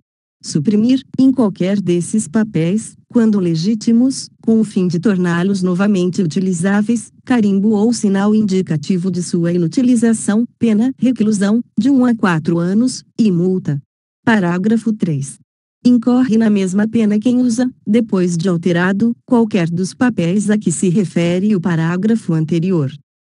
Speaker 1: Suprimir, em qualquer desses papéis, quando legítimos, com o fim de torná-los novamente utilizáveis, carimbo ou sinal indicativo de sua inutilização, pena, reclusão, de 1 a 4 anos, e multa. Parágrafo 3. Incorre na mesma pena quem usa, depois de alterado, qualquer dos papéis a que se refere o parágrafo anterior.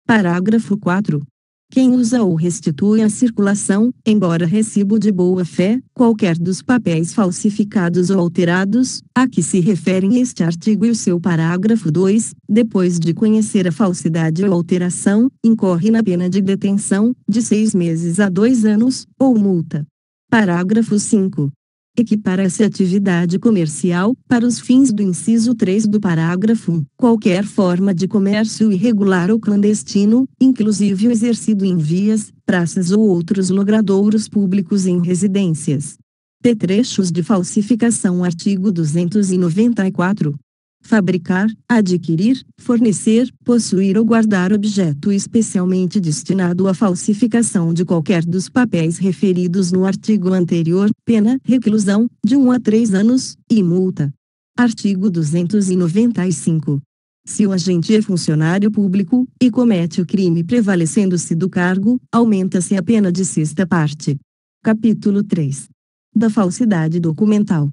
Speaker 1: Parágrafo 4. Quem usa ou restitui à circulação, embora recibo de boa-fé, qualquer dos papéis falsificados ou alterados, a que se referem este artigo e o seu parágrafo 2, depois de conhecer a falsidade ou alteração, incorre na pena de detenção, de 6 meses a 2 anos, ou multa. Parágrafo 5. Equipara-se atividade comercial, para os fins do inciso 3 do parágrafo 1, qualquer forma de comércio irregular ou clandestino, inclusive o exercido em vias, praças ou outros logradouros públicos em residências. Petrechos de falsificação. Artigo 294. Fabricar, adquirir, fornecer, possuir ou guardar objeto especialmente destinado à falsificação de qualquer dos papéis referidos no artigo anterior, pena, reclusão, de 1 a 3 anos, e multa. Artigo 295. Se o agente é funcionário público, e comete o crime prevalecendo-se do cargo, aumenta-se a pena de sexta parte. Capítulo 3. Da falsidade documental.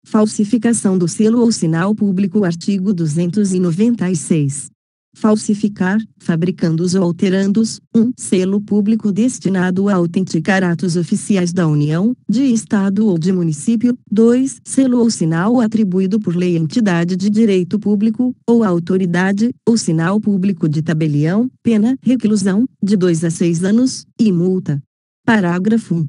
Speaker 1: Falsificação do selo ou sinal público. Artigo 296. Falsificar, fabricando-os ou alterando-os, 1. Selo público destinado a autenticar atos oficiais da União, de Estado ou de município. 2. Selo ou sinal atribuído por lei à entidade de direito público, ou à autoridade, ou sinal público de tabelião, pena, reclusão, de 2 a 6 anos, e multa. Parágrafo 1.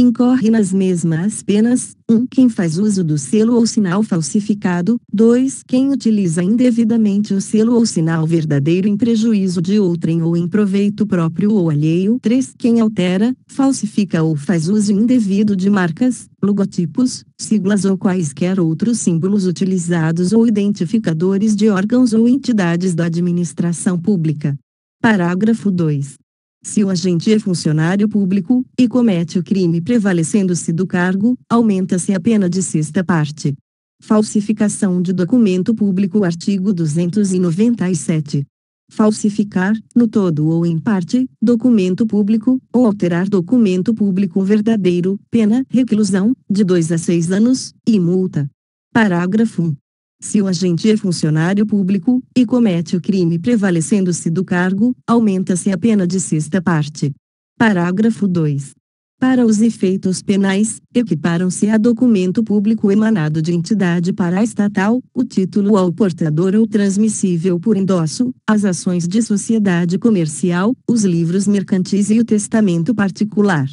Speaker 1: incorre nas mesmas penas: 1. Quem faz uso do selo ou sinal falsificado. 2. Quem utiliza indevidamente o selo ou sinal verdadeiro em prejuízo de outrem ou em proveito próprio ou alheio. 3. Quem altera, falsifica ou faz uso indevido de marcas, logotipos, siglas ou quaisquer outros símbolos utilizados ou identificadores de órgãos ou entidades da administração pública. Parágrafo 2. Se o agente é funcionário público, e comete o crime prevalecendo-se do cargo, aumenta-se a pena de sexta parte. Falsificação de documento público. Artigo 297. Falsificar, no todo ou em parte, documento público, ou alterar documento público verdadeiro, pena, reclusão, de 2 a 6 anos, e multa. Parágrafo 1. Se o agente é funcionário público, e comete o crime prevalecendo-se do cargo, aumenta-se a pena de sexta parte. Parágrafo 2. Para os efeitos penais, equiparam-se a documento público emanado de entidade paraestatal, o título ao portador ou transmissível por endosso, as ações de sociedade comercial, os livros mercantis e o testamento particular.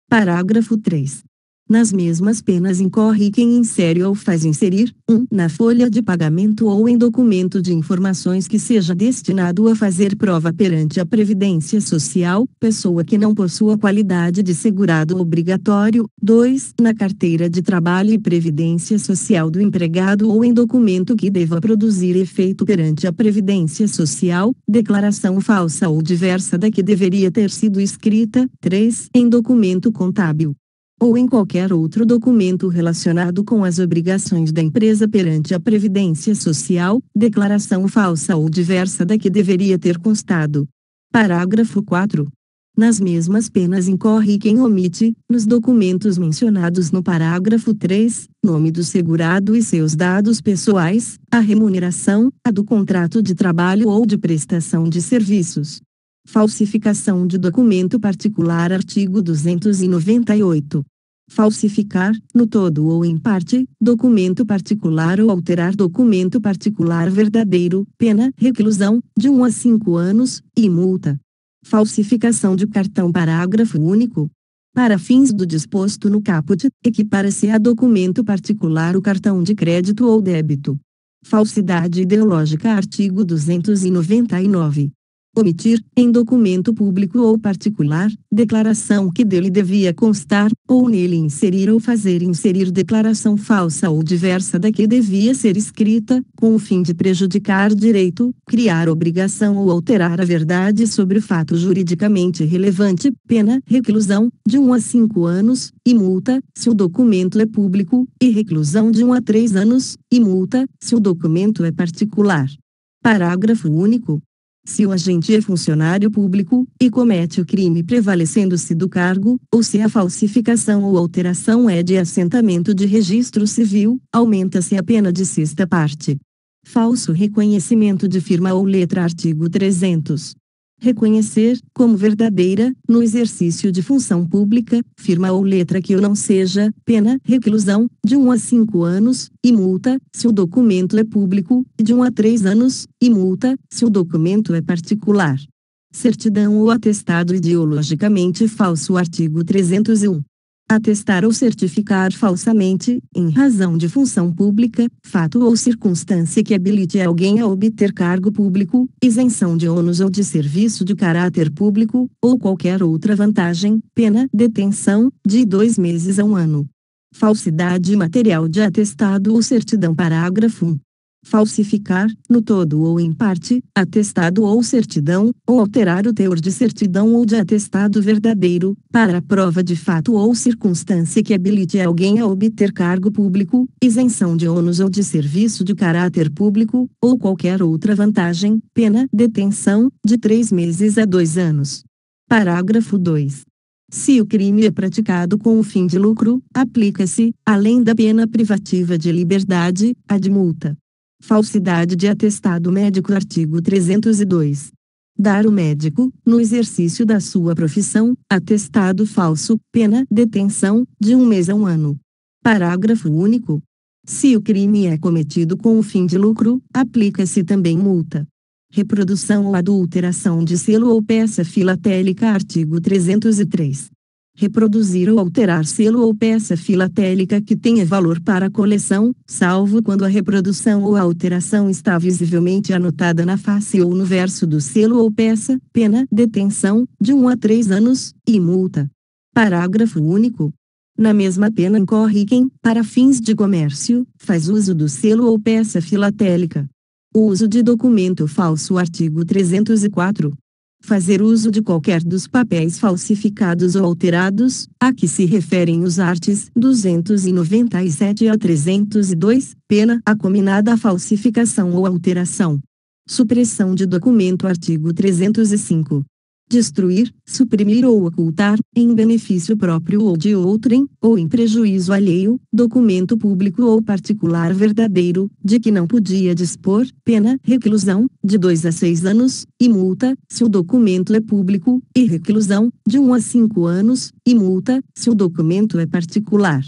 Speaker 1: Parágrafo 3. Nas mesmas penas incorre quem insere ou faz inserir, 1. Na folha de pagamento ou em documento de informações que seja destinado a fazer prova perante a Previdência Social, pessoa que não possua qualidade de segurado obrigatório. 2. Na carteira de trabalho e previdência social do empregado ou em documento que deva produzir efeito perante a Previdência Social, declaração falsa ou diversa da que deveria ter sido escrita. 3. Em documento contábil ou em qualquer outro documento relacionado com as obrigações da empresa perante a Previdência Social, declaração falsa ou diversa da que deveria ter constado. Parágrafo 4. Nas mesmas penas incorre quem omite, nos documentos mencionados no parágrafo 3, nome do segurado e seus dados pessoais, a remuneração, a do contrato de trabalho ou de prestação de serviços. Falsificação de documento particular. Artigo 298. Falsificar, no todo ou em parte, documento particular ou alterar documento particular verdadeiro, pena, reclusão, de 1 a 5 anos, e multa. Falsificação de cartão. Parágrafo único. Para fins do disposto no caput, equipara-se a documento particular o cartão de crédito ou débito. Falsidade ideológica. Artigo 299. Omitir, em documento público ou particular, declaração que dele devia constar, ou nele inserir ou fazer inserir declaração falsa ou diversa da que devia ser escrita, com o fim de prejudicar direito, criar obrigação ou alterar a verdade sobre fato juridicamente relevante, pena, reclusão, de 1 a 5 anos, e multa, se o documento é público, e reclusão de 1 a 3 anos, e multa, se o documento é particular. Parágrafo único. Se o agente é funcionário público, e comete o crime prevalecendo-se do cargo, ou se a falsificação ou alteração é de assentamento de registro civil, aumenta-se a pena de sexta parte. Falso reconhecimento de firma ou letra. Artigo 300. Reconhecer, como verdadeira, no exercício de função pública, firma ou letra que o não seja, pena, reclusão, de 1 a 5 anos, e multa, se o documento é público, de 1 a 3 anos, e multa, se o documento é particular. Certidão ou atestado ideologicamente falso. Artigo 301. Atestar ou certificar falsamente, em razão de função pública, fato ou circunstância que habilite alguém a obter cargo público, isenção de ônus ou de serviço de caráter público, ou qualquer outra vantagem, pena, detenção, de 2 meses a 1 ano. Falsidade material de atestado ou certidão. Parágrafo 1. Falsificar, no todo ou em parte, atestado ou certidão, ou alterar o teor de certidão ou de atestado verdadeiro, para a prova de fato ou circunstância que habilite alguém a obter cargo público, isenção de ônus ou de serviço de caráter público, ou qualquer outra vantagem, pena, detenção, de 3 meses a 2 anos. Parágrafo 2. Se o crime é praticado com o fim de lucro, aplica-se, além da pena privativa de liberdade, a de multa. Falsidade de atestado médico. Artigo 302. Dar o médico, no exercício da sua profissão, atestado falso, pena, detenção, de 1 mês a 1 ano. Parágrafo único. Se o crime é cometido com o fim de lucro, aplica-se também multa. Reprodução ou adulteração de selo ou peça filatélica. Artigo 303. reproduzir ou alterar selo ou peça filatélica que tenha valor para a coleção, salvo quando a reprodução ou a alteração está visivelmente anotada na face ou no verso do selo ou peça, pena detenção, de 1 a 3 anos, e multa. Parágrafo único. Na mesma pena incorre quem, para fins de comércio, faz uso do selo ou peça filatélica. O uso de documento falso. Artigo 304. Fazer uso de qualquer dos papéis falsificados ou alterados, a que se referem os arts. 297 a 302, pena acominada a falsificação ou alteração. Supressão de documento. Artigo 305. Destruir, suprimir ou ocultar, em benefício próprio ou de outrem, ou em prejuízo alheio, documento público ou particular verdadeiro, de que não podia dispor, pena reclusão, de 2 a 6 anos, e multa, se o documento é público, e reclusão, de 1 a 5 anos, e multa, se o documento é particular.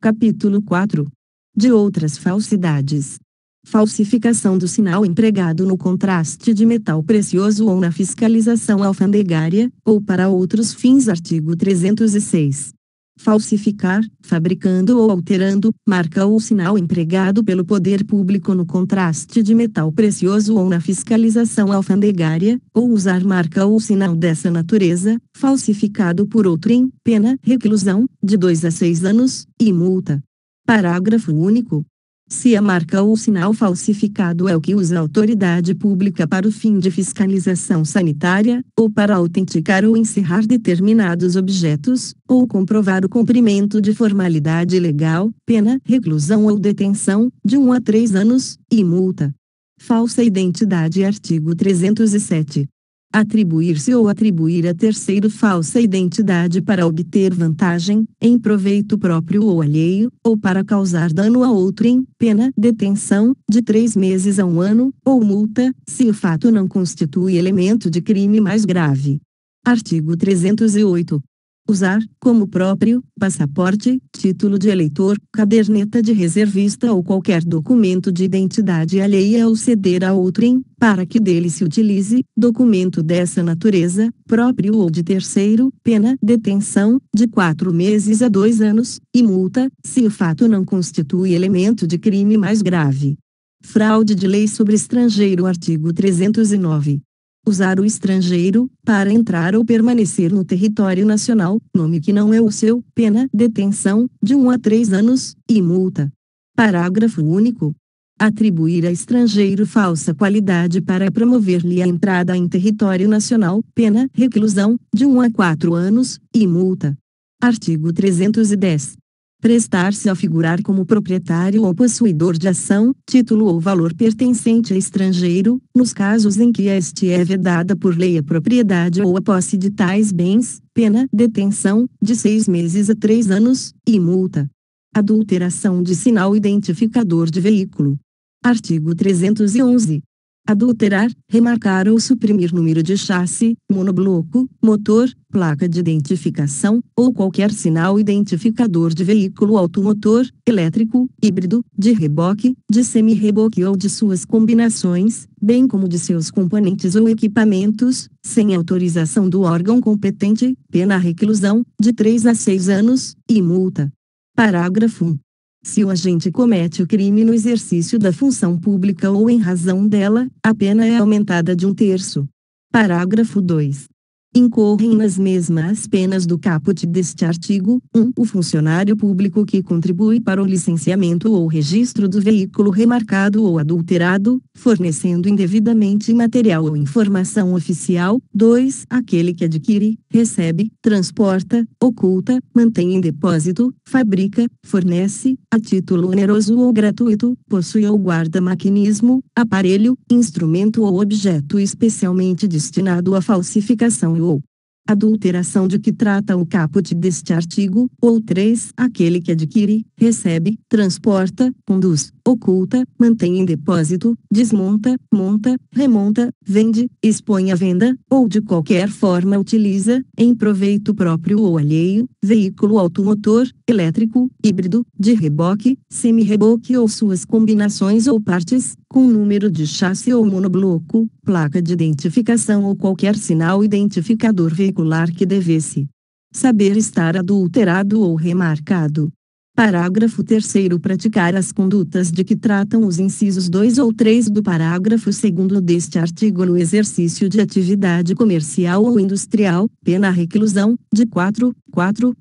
Speaker 1: Capítulo 4. De outras falsidades. Falsificação do sinal empregado no contraste de metal precioso ou na fiscalização alfandegária, ou para outros fins. Artigo 306. Falsificar, fabricando ou alterando, marca ou sinal empregado pelo poder público no contraste de metal precioso ou na fiscalização alfandegária, ou usar marca ou sinal dessa natureza, falsificado por outrem, pena reclusão, de 2 a 6 anos, e multa. Parágrafo único. Se a marca ou sinal falsificado é o que usa a autoridade pública para o fim de fiscalização sanitária, ou para autenticar ou encerrar determinados objetos, ou comprovar o cumprimento de formalidade legal, pena reclusão ou detenção, de 1 a 3 anos, e multa. Falsa identidade. Artigo 307. Atribuir-se ou atribuir a terceiro falsa identidade para obter vantagem, em proveito próprio ou alheio, ou para causar dano a outrem, pena detenção, de 3 meses a 1 ano, ou multa, se o fato não constitui elemento de crime mais grave. Artigo 308. Usar, como próprio, passaporte, título de eleitor, caderneta de reservista ou qualquer documento de identidade alheia ou ceder a outrem, para que dele se utilize, documento dessa natureza, próprio ou de terceiro, pena detenção, de 4 meses a 2 anos, e multa, se o fato não constitui elemento de crime mais grave. Fraude de lei sobre estrangeiro. Artigo 309. Usar o estrangeiro, para entrar ou permanecer no território nacional, nome que não é o seu, pena detenção, de 1 a 3 anos, e multa. Parágrafo único. Atribuir a estrangeiro falsa qualidade para promover-lhe a entrada em território nacional, pena reclusão, de 1 a 4 anos, e multa. Artigo 310. Prestar-se a figurar como proprietário ou possuidor de ação, título ou valor pertencente a estrangeiro, nos casos em que este é vedada por lei a propriedade ou a posse de tais bens, pena detenção, de 6 meses a 3 anos, e multa. Adulteração de sinal identificador de veículo. Artigo 311. Adulterar, remarcar ou suprimir número de chassi, monobloco, motor, placa de identificação, ou qualquer sinal identificador de veículo automotor, elétrico, híbrido, de reboque, de semi-reboque ou de suas combinações, bem como de seus componentes ou equipamentos, sem autorização do órgão competente, pena reclusão, de 3 a 6 anos, e multa. Parágrafo 1. Se o agente comete o crime no exercício da função pública ou em razão dela, a pena é aumentada de 1/3. Parágrafo 2. Incorrem nas mesmas penas do caput deste artigo, 1. O funcionário público que contribui para o licenciamento ou registro do veículo remarcado ou adulterado, fornecendo indevidamente material ou informação oficial. 2. Aquele que adquire, recebe, transporta, oculta, mantém em depósito, fabrica, fornece, a título oneroso ou gratuito, possui ou guarda maquinismo, aparelho, instrumento ou objeto especialmente destinado à falsificação ou adulteração de que trata o caput deste artigo, ou 3. Aquele que adquire, recebe, transporta, conduz, oculta, mantém em depósito, desmonta, monta, remonta, vende, expõe à venda, ou de qualquer forma utiliza, em proveito próprio ou alheio, veículo automotor, elétrico, híbrido, de reboque, semi-reboque ou suas combinações ou partes, com número de chassi ou monobloco, placa de identificação ou qualquer sinal identificador veicular que devesse saber estar adulterado ou remarcado. Parágrafo 3º. Praticar as condutas de que tratam os incisos 2 ou 3 do parágrafo 2º deste artigo no exercício de atividade comercial ou industrial, pena reclusão, de 4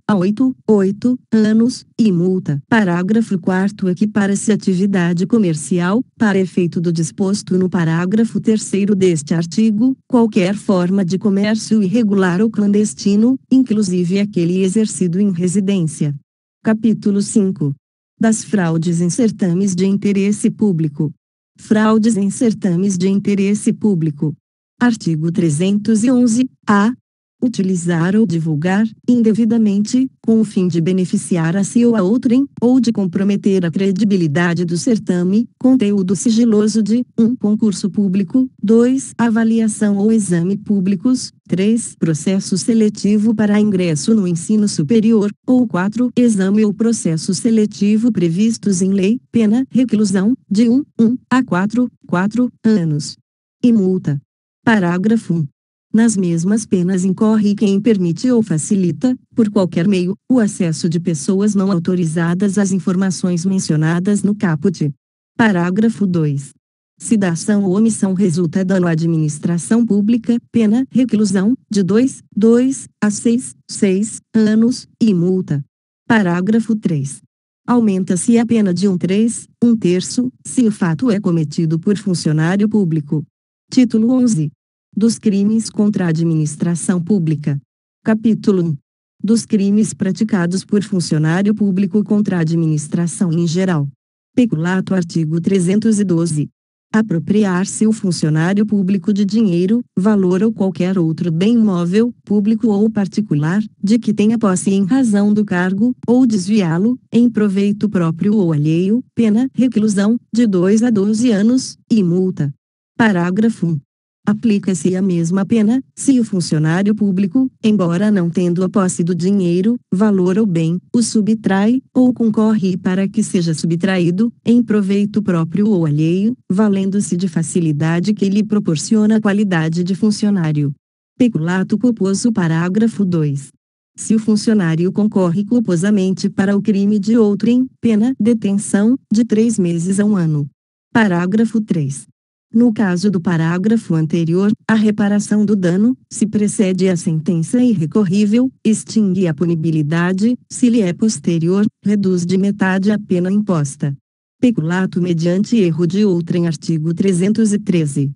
Speaker 1: a 8 anos, e multa. Parágrafo 4º. Equipara-se atividade comercial, para efeito do disposto no parágrafo 3º deste artigo, qualquer forma de comércio irregular ou clandestino, inclusive aquele exercido em residência. Capítulo 5. Das fraudes em certames de interesse público. Fraudes em certames de interesse público. Artigo 311-A. Utilizar ou divulgar, indevidamente, com o fim de beneficiar a si ou a outrem, ou de comprometer a credibilidade do certame, conteúdo sigiloso de 1. Concurso público, 2. Avaliação ou exame públicos, 3. Processo seletivo para ingresso no ensino superior, ou 4. Exame ou processo seletivo previstos em lei, pena reclusão, de 1 a 4 anos. E multa. Parágrafo 1. Nas mesmas penas incorre quem permite ou facilita, por qualquer meio, o acesso de pessoas não autorizadas às informações mencionadas no caput. Parágrafo 2. Se da ação ou omissão resulta dano à administração pública, pena reclusão, de 2 a 6 anos, e multa. Parágrafo 3. Aumenta-se a pena de 1/3, se o fato é cometido por funcionário público. Título 11. Dos crimes contra a administração pública. Capítulo 1. Dos crimes praticados por funcionário público contra a administração em geral. Peculato. Artigo 312. Apropriar-se o funcionário público de dinheiro, valor ou qualquer outro bem móvel, público ou particular, de que tenha posse em razão do cargo, ou desviá-lo, em proveito próprio ou alheio, pena reclusão, de 2 a 12 anos, e multa. Parágrafo 1. Aplica-se a mesma pena, se o funcionário público, embora não tendo a posse do dinheiro, valor ou bem, o subtrai, ou concorre para que seja subtraído, em proveito próprio ou alheio, valendo-se de facilidade que lhe proporciona a qualidade de funcionário. Peculato culposo. Parágrafo 2. Se o funcionário concorre culposamente para o crime de outrem, pena detenção, de 3 meses a 1 ano. Parágrafo 3. No caso do parágrafo anterior, a reparação do dano, se precede a sentença irrecorrível, extingue a punibilidade, se lhe é posterior, reduz de metade a pena imposta. Peculato mediante erro de outrem. Artigo 313.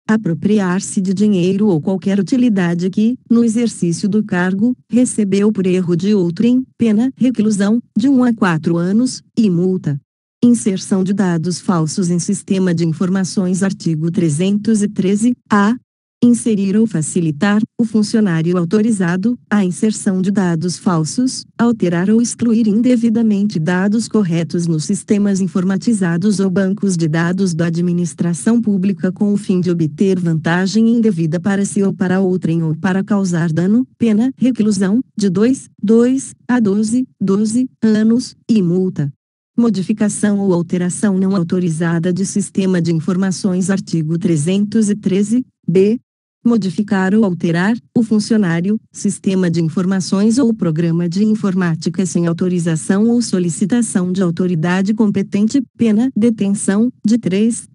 Speaker 1: Apropriar-se de dinheiro ou qualquer utilidade que, no exercício do cargo, recebeu por erro de outrem, pena reclusão, de 1 a 4 anos, e multa. Inserção de dados falsos em sistema de informações. Artigo 313-A. Inserir ou facilitar, o funcionário autorizado, a inserção de dados falsos, alterar ou excluir indevidamente dados corretos nos sistemas informatizados ou bancos de dados da administração pública com o fim de obter vantagem indevida para si ou para outrem ou para causar dano, pena reclusão, de 2 a 12 anos, e multa. Modificação ou alteração não autorizada de sistema de informações. Artigo 313-B. Modificar ou alterar, o funcionário, sistema de informações ou programa de informática sem autorização ou solicitação de autoridade competente, pena detenção, de 3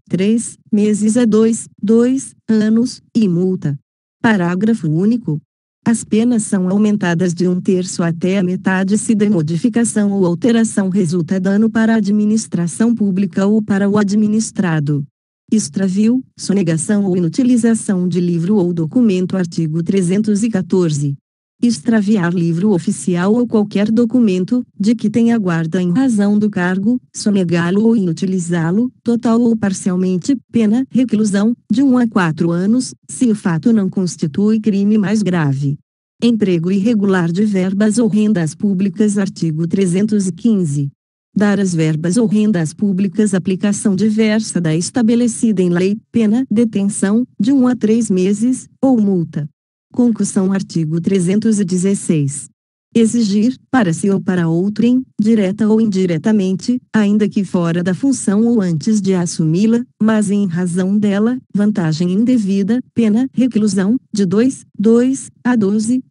Speaker 1: meses a 2 anos, e multa. Parágrafo único. As penas são aumentadas de 1/3 até a metade se da modificação ou alteração resulta dano para a administração pública ou para o administrado. Extravio, sonegação ou inutilização de livro ou documento. Artigo 314. Extraviar livro oficial ou qualquer documento, de que tenha guarda em razão do cargo, sonegá-lo ou inutilizá-lo, total ou parcialmente, pena reclusão, de 1 a 4 anos, se o fato não constitui crime mais grave. Emprego irregular de verbas ou rendas públicas. Artigo 315. Dar às verbas ou rendas públicas aplicação diversa da estabelecida em lei, pena detenção, de 1 a 3 meses, ou multa. Concussão. Artigo 316. Exigir, para si ou para outrem, direta ou indiretamente, ainda que fora da função ou antes de assumi-la, mas em razão dela, vantagem indevida, pena reclusão, de 2 a 12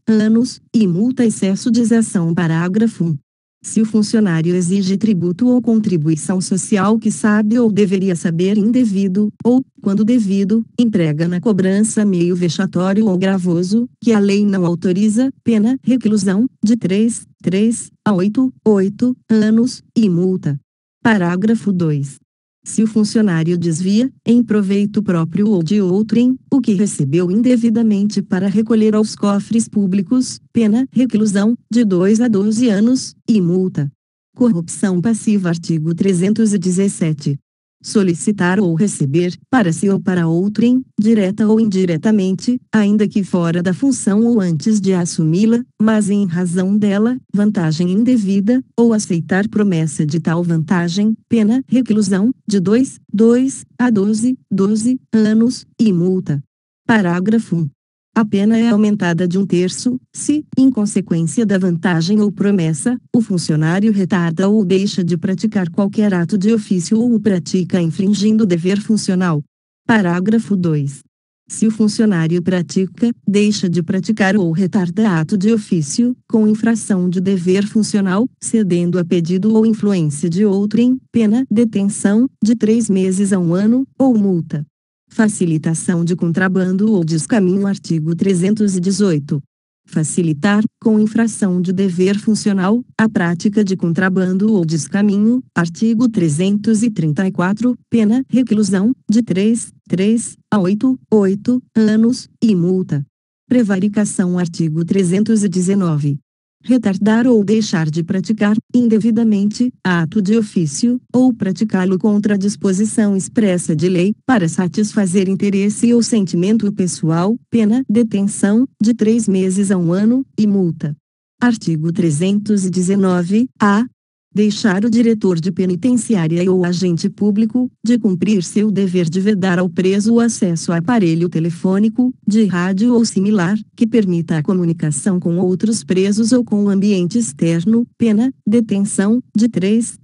Speaker 1: anos, e multa excesso de exação. Parágrafo 1. Se o funcionário exige tributo ou contribuição social que sabe ou deveria saber indevido, ou, quando devido, emprega na cobrança meio vexatório ou gravoso, que a lei não autoriza, pena reclusão, de 3 a 8 anos, e multa. Parágrafo 2. Se o funcionário desvia, em proveito próprio ou de outrem, o que recebeu indevidamente para recolher aos cofres públicos, pena reclusão, de 2 a 12 anos, e multa. Corrupção passiva. Artigo 317. Solicitar ou receber, para si ou para outrem, direta ou indiretamente, ainda que fora da função ou antes de assumi-la, mas em razão dela, vantagem indevida, ou aceitar promessa de tal vantagem, pena reclusão, de 2 a 12 anos, e multa. Parágrafo 1. A pena é aumentada de 1/3, se, em consequência da vantagem ou promessa, o funcionário retarda ou deixa de praticar qualquer ato de ofício ou o pratica infringindo o dever funcional. Parágrafo 2. Se o funcionário pratica, deixa de praticar ou retarda ato de ofício, com infração de dever funcional, cedendo a pedido ou influência de outrem, pena detenção, de 3 meses a 1 ano, ou multa. Facilitação de contrabando ou descaminho. Artigo 318. Facilitar, com infração de dever funcional, a prática de contrabando ou descaminho. Artigo 334. Pena reclusão, de 3 a 8 anos, e multa. Prevaricação. Artigo 319. Retardar ou deixar de praticar, indevidamente, ato de ofício, ou praticá-lo contra a disposição expressa de lei, para satisfazer interesse ou sentimento pessoal, pena detenção, de 3 meses a 1 ano, e multa. Artigo 319-A. Deixar o diretor de penitenciária ou agente público, de cumprir seu dever de vedar ao preso o acesso a aparelho telefônico, de rádio ou similar, que permita a comunicação com outros presos ou com o ambiente externo, pena, detenção, de 3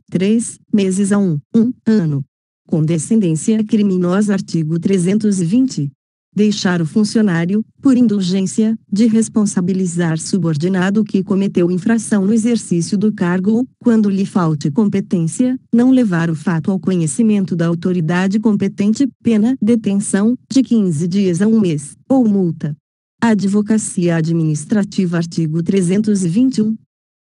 Speaker 1: meses a 1 ano. Com descendência criminosa. Artigo 320. Deixar o funcionário, por indulgência, de responsabilizar subordinado que cometeu infração no exercício do cargo ou, quando lhe falte competência, não levar o fato ao conhecimento da autoridade competente, pena detenção, de 15 dias a 1 mês, ou multa. Advocacia administrativa. Artigo 321.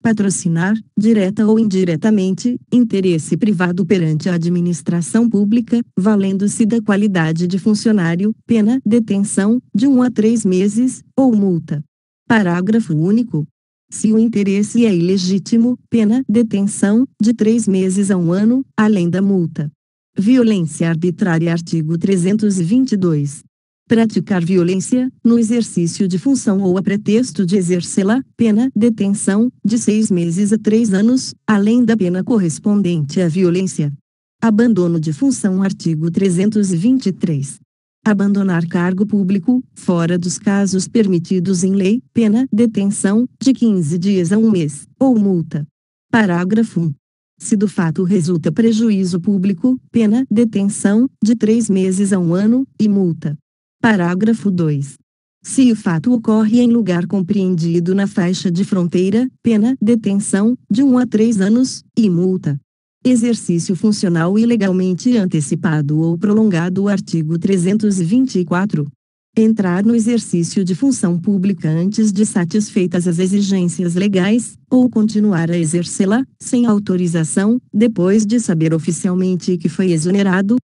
Speaker 1: Patrocinar, direta ou indiretamente, interesse privado perante a administração pública, valendo-se da qualidade de funcionário, pena detenção, de 1 a 3 meses, ou multa. Parágrafo único. Se o interesse é ilegítimo, pena detenção, de 3 meses a 1 ano, além da multa. Violência arbitrária. Artigo 322. Praticar violência, no exercício de função ou a pretexto de exercê-la, pena detenção, de 6 meses a 3 anos, além da pena correspondente à violência. Abandono de função. Artigo 323. Abandonar cargo público, fora dos casos permitidos em lei, pena detenção, de 15 dias a 1 mês, ou multa. Parágrafo 1. Se do fato resulta prejuízo público, pena detenção, de 3 meses a 1 ano, e multa. Parágrafo 2. Se o fato ocorre em lugar compreendido na faixa de fronteira, pena detenção, de 1 a 3 anos, e multa. Exercício funcional ilegalmente antecipado ou prolongado. Artigo 324. Entrar no exercício de função pública antes de satisfeitas as exigências legais, ou continuar a exercê-la, sem autorização, depois de saber oficialmente que foi exonerado,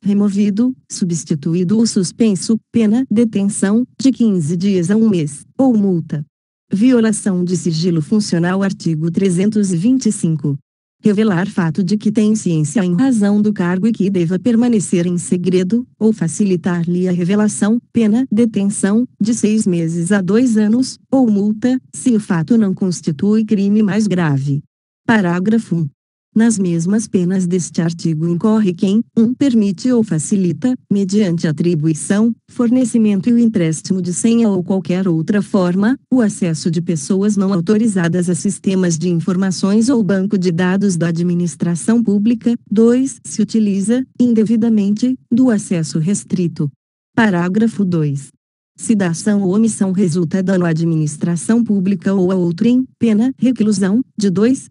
Speaker 1: removido, substituído ou suspenso, pena detenção, de 15 dias a 1 mês, ou multa. Violação de sigilo funcional. Artigo 325. Revelar fato de que tem ciência em razão do cargo e que deva permanecer em segredo, ou facilitar-lhe a revelação, pena detenção, de 6 meses a 2 anos, ou multa, se o fato não constitui crime mais grave. Parágrafo 1. Nas mesmas penas deste artigo incorre quem, 1. Permite ou facilita, mediante atribuição, fornecimento e o empréstimo de senha ou qualquer outra forma, o acesso de pessoas não autorizadas a sistemas de informações ou banco de dados da administração pública. 2. Se utiliza, indevidamente, do acesso restrito. Parágrafo 2. Se da ação ou omissão resulta dano à administração pública ou a outrem, pena reclusão, de 2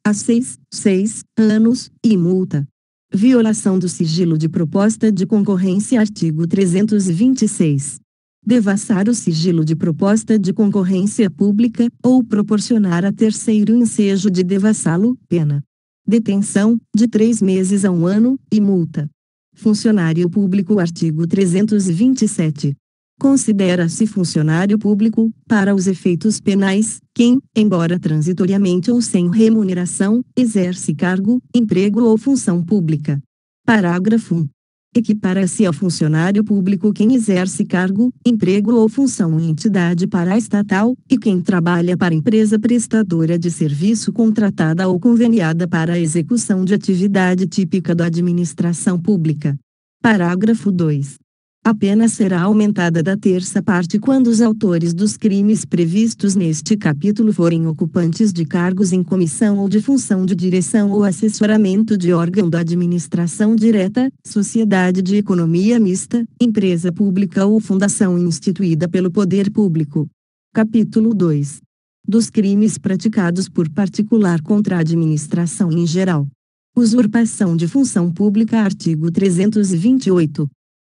Speaker 1: a 6 anos, e multa. Violação do sigilo de proposta de concorrência. Artigo 326. Devassar o sigilo de proposta de concorrência pública, ou proporcionar a terceiro ensejo de devassá-lo, pena. Detenção, de 3 meses a 1 ano, e multa. Funcionário público. Artigo 327. Considera-se funcionário público, para os efeitos penais, quem, embora transitoriamente ou sem remuneração, exerce cargo, emprego ou função pública. Parágrafo 1. Equipara-se ao funcionário público quem exerce cargo, emprego ou função em entidade paraestatal, e quem trabalha para empresa prestadora de serviço contratada ou conveniada para a execução de atividade típica da administração pública. Parágrafo 2. A pena será aumentada da terça parte quando os autores dos crimes previstos neste capítulo forem ocupantes de cargos em comissão ou de função de direção ou assessoramento de órgão da administração direta, sociedade de economia mista, empresa pública ou fundação instituída pelo poder público. Capítulo 2. Dos crimes praticados por particular contra a administração em geral. Usurpação de função pública. Artigo 328.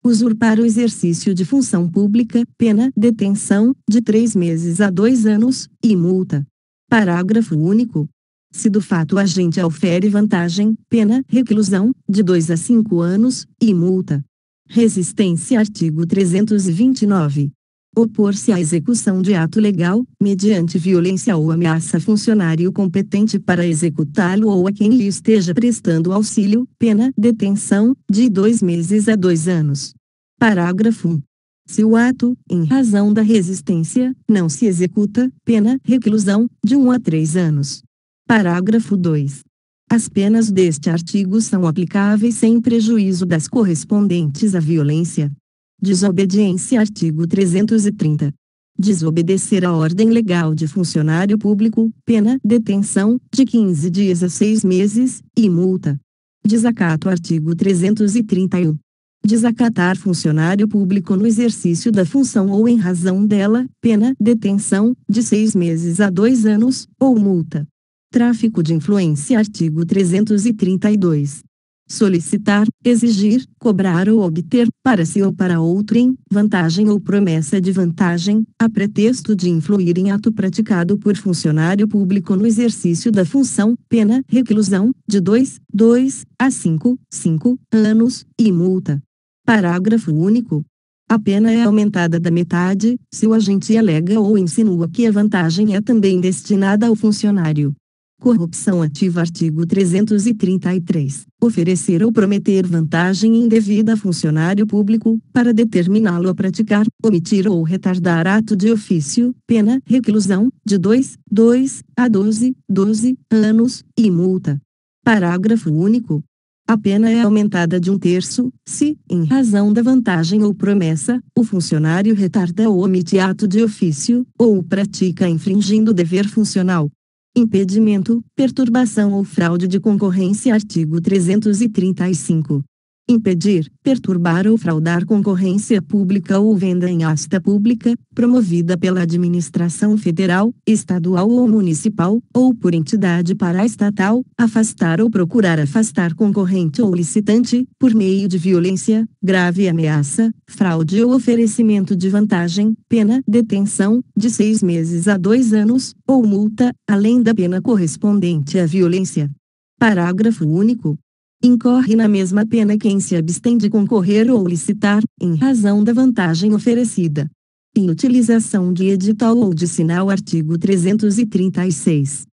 Speaker 1: Usurpar o exercício de função pública, pena detenção, de 3 meses a 2 anos, e multa. Parágrafo único. Se do fato o agente aufere vantagem, pena reclusão, de 2 a 5 anos, e multa. Resistência. Artigo 329. Opor-se à execução de ato legal, mediante violência ou ameaça a funcionário competente para executá-lo ou a quem lhe esteja prestando auxílio, pena detenção, de 2 meses a 2 anos. Parágrafo 1. Se o ato, em razão da resistência, não se executa, pena reclusão, de 1 a 3 anos. Parágrafo 2. As penas deste artigo são aplicáveis sem prejuízo das correspondentes à violência. Desobediência. Artigo 330. Desobedecer a ordem legal de funcionário público, pena detenção, de 15 dias a 6 meses, e multa. Desacato. Artigo 331. Desacatar funcionário público no exercício da função ou em razão dela, pena detenção, de 6 meses a 2 anos, ou multa. Tráfico de influência. Artigo 332. Solicitar, exigir, cobrar ou obter, para si ou para outrem, vantagem ou promessa de vantagem, a pretexto de influir em ato praticado por funcionário público no exercício da função, pena reclusão, de 2 a 5 anos, e multa. Parágrafo único. A pena é aumentada da metade, se o agente alega ou insinua que a vantagem é também destinada ao funcionário. Corrupção ativa. Artigo 333. Oferecer ou prometer vantagem indevida a funcionário público, para determiná-lo a praticar, omitir ou retardar ato de ofício, pena reclusão, de 2 a 12 anos, e multa. Parágrafo único. A pena é aumentada de 1/3, se, em razão da vantagem ou promessa, o funcionário retarda ou omite ato de ofício, ou o pratica infringindo o dever funcional. Impedimento, perturbação ou fraude de concorrência. Artigo 335. Impedir, perturbar ou fraudar concorrência pública ou venda em asta pública, promovida pela administração federal, estadual ou municipal, ou por entidade paraestatal, afastar ou procurar afastar concorrente ou licitante, por meio de violência, grave ameaça, fraude ou oferecimento de vantagem, pena detenção, de 6 meses a 2 anos, ou multa, além da pena correspondente à violência. Parágrafo único. Incorre na mesma pena quem se abstém de concorrer ou licitar, em razão da vantagem oferecida. Inutilização de edital ou de sinal. Artigo 336.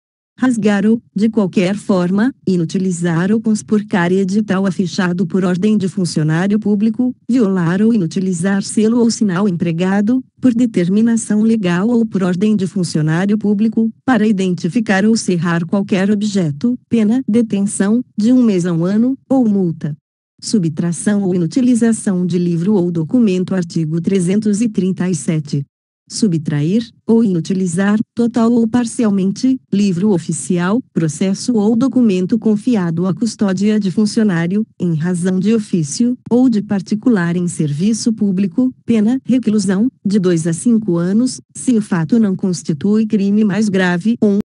Speaker 1: rasgar ou, de qualquer forma, inutilizar ou conspurcar edital afichado por ordem de funcionário público, violar ou inutilizar selo ou sinal empregado, por determinação legal ou por ordem de funcionário público, para identificar ou serrar qualquer objeto, pena, detenção, de 1 mês a 1 ano, ou multa. Subtração ou inutilização de livro ou documento. Artigo 337. Subtrair, ou inutilizar, total ou parcialmente, livro oficial, processo ou documento confiado à custódia de funcionário, em razão de ofício, ou de particular em serviço público, pena, reclusão, de 2 a 5 anos, se o fato não constitui crime mais grave, 1.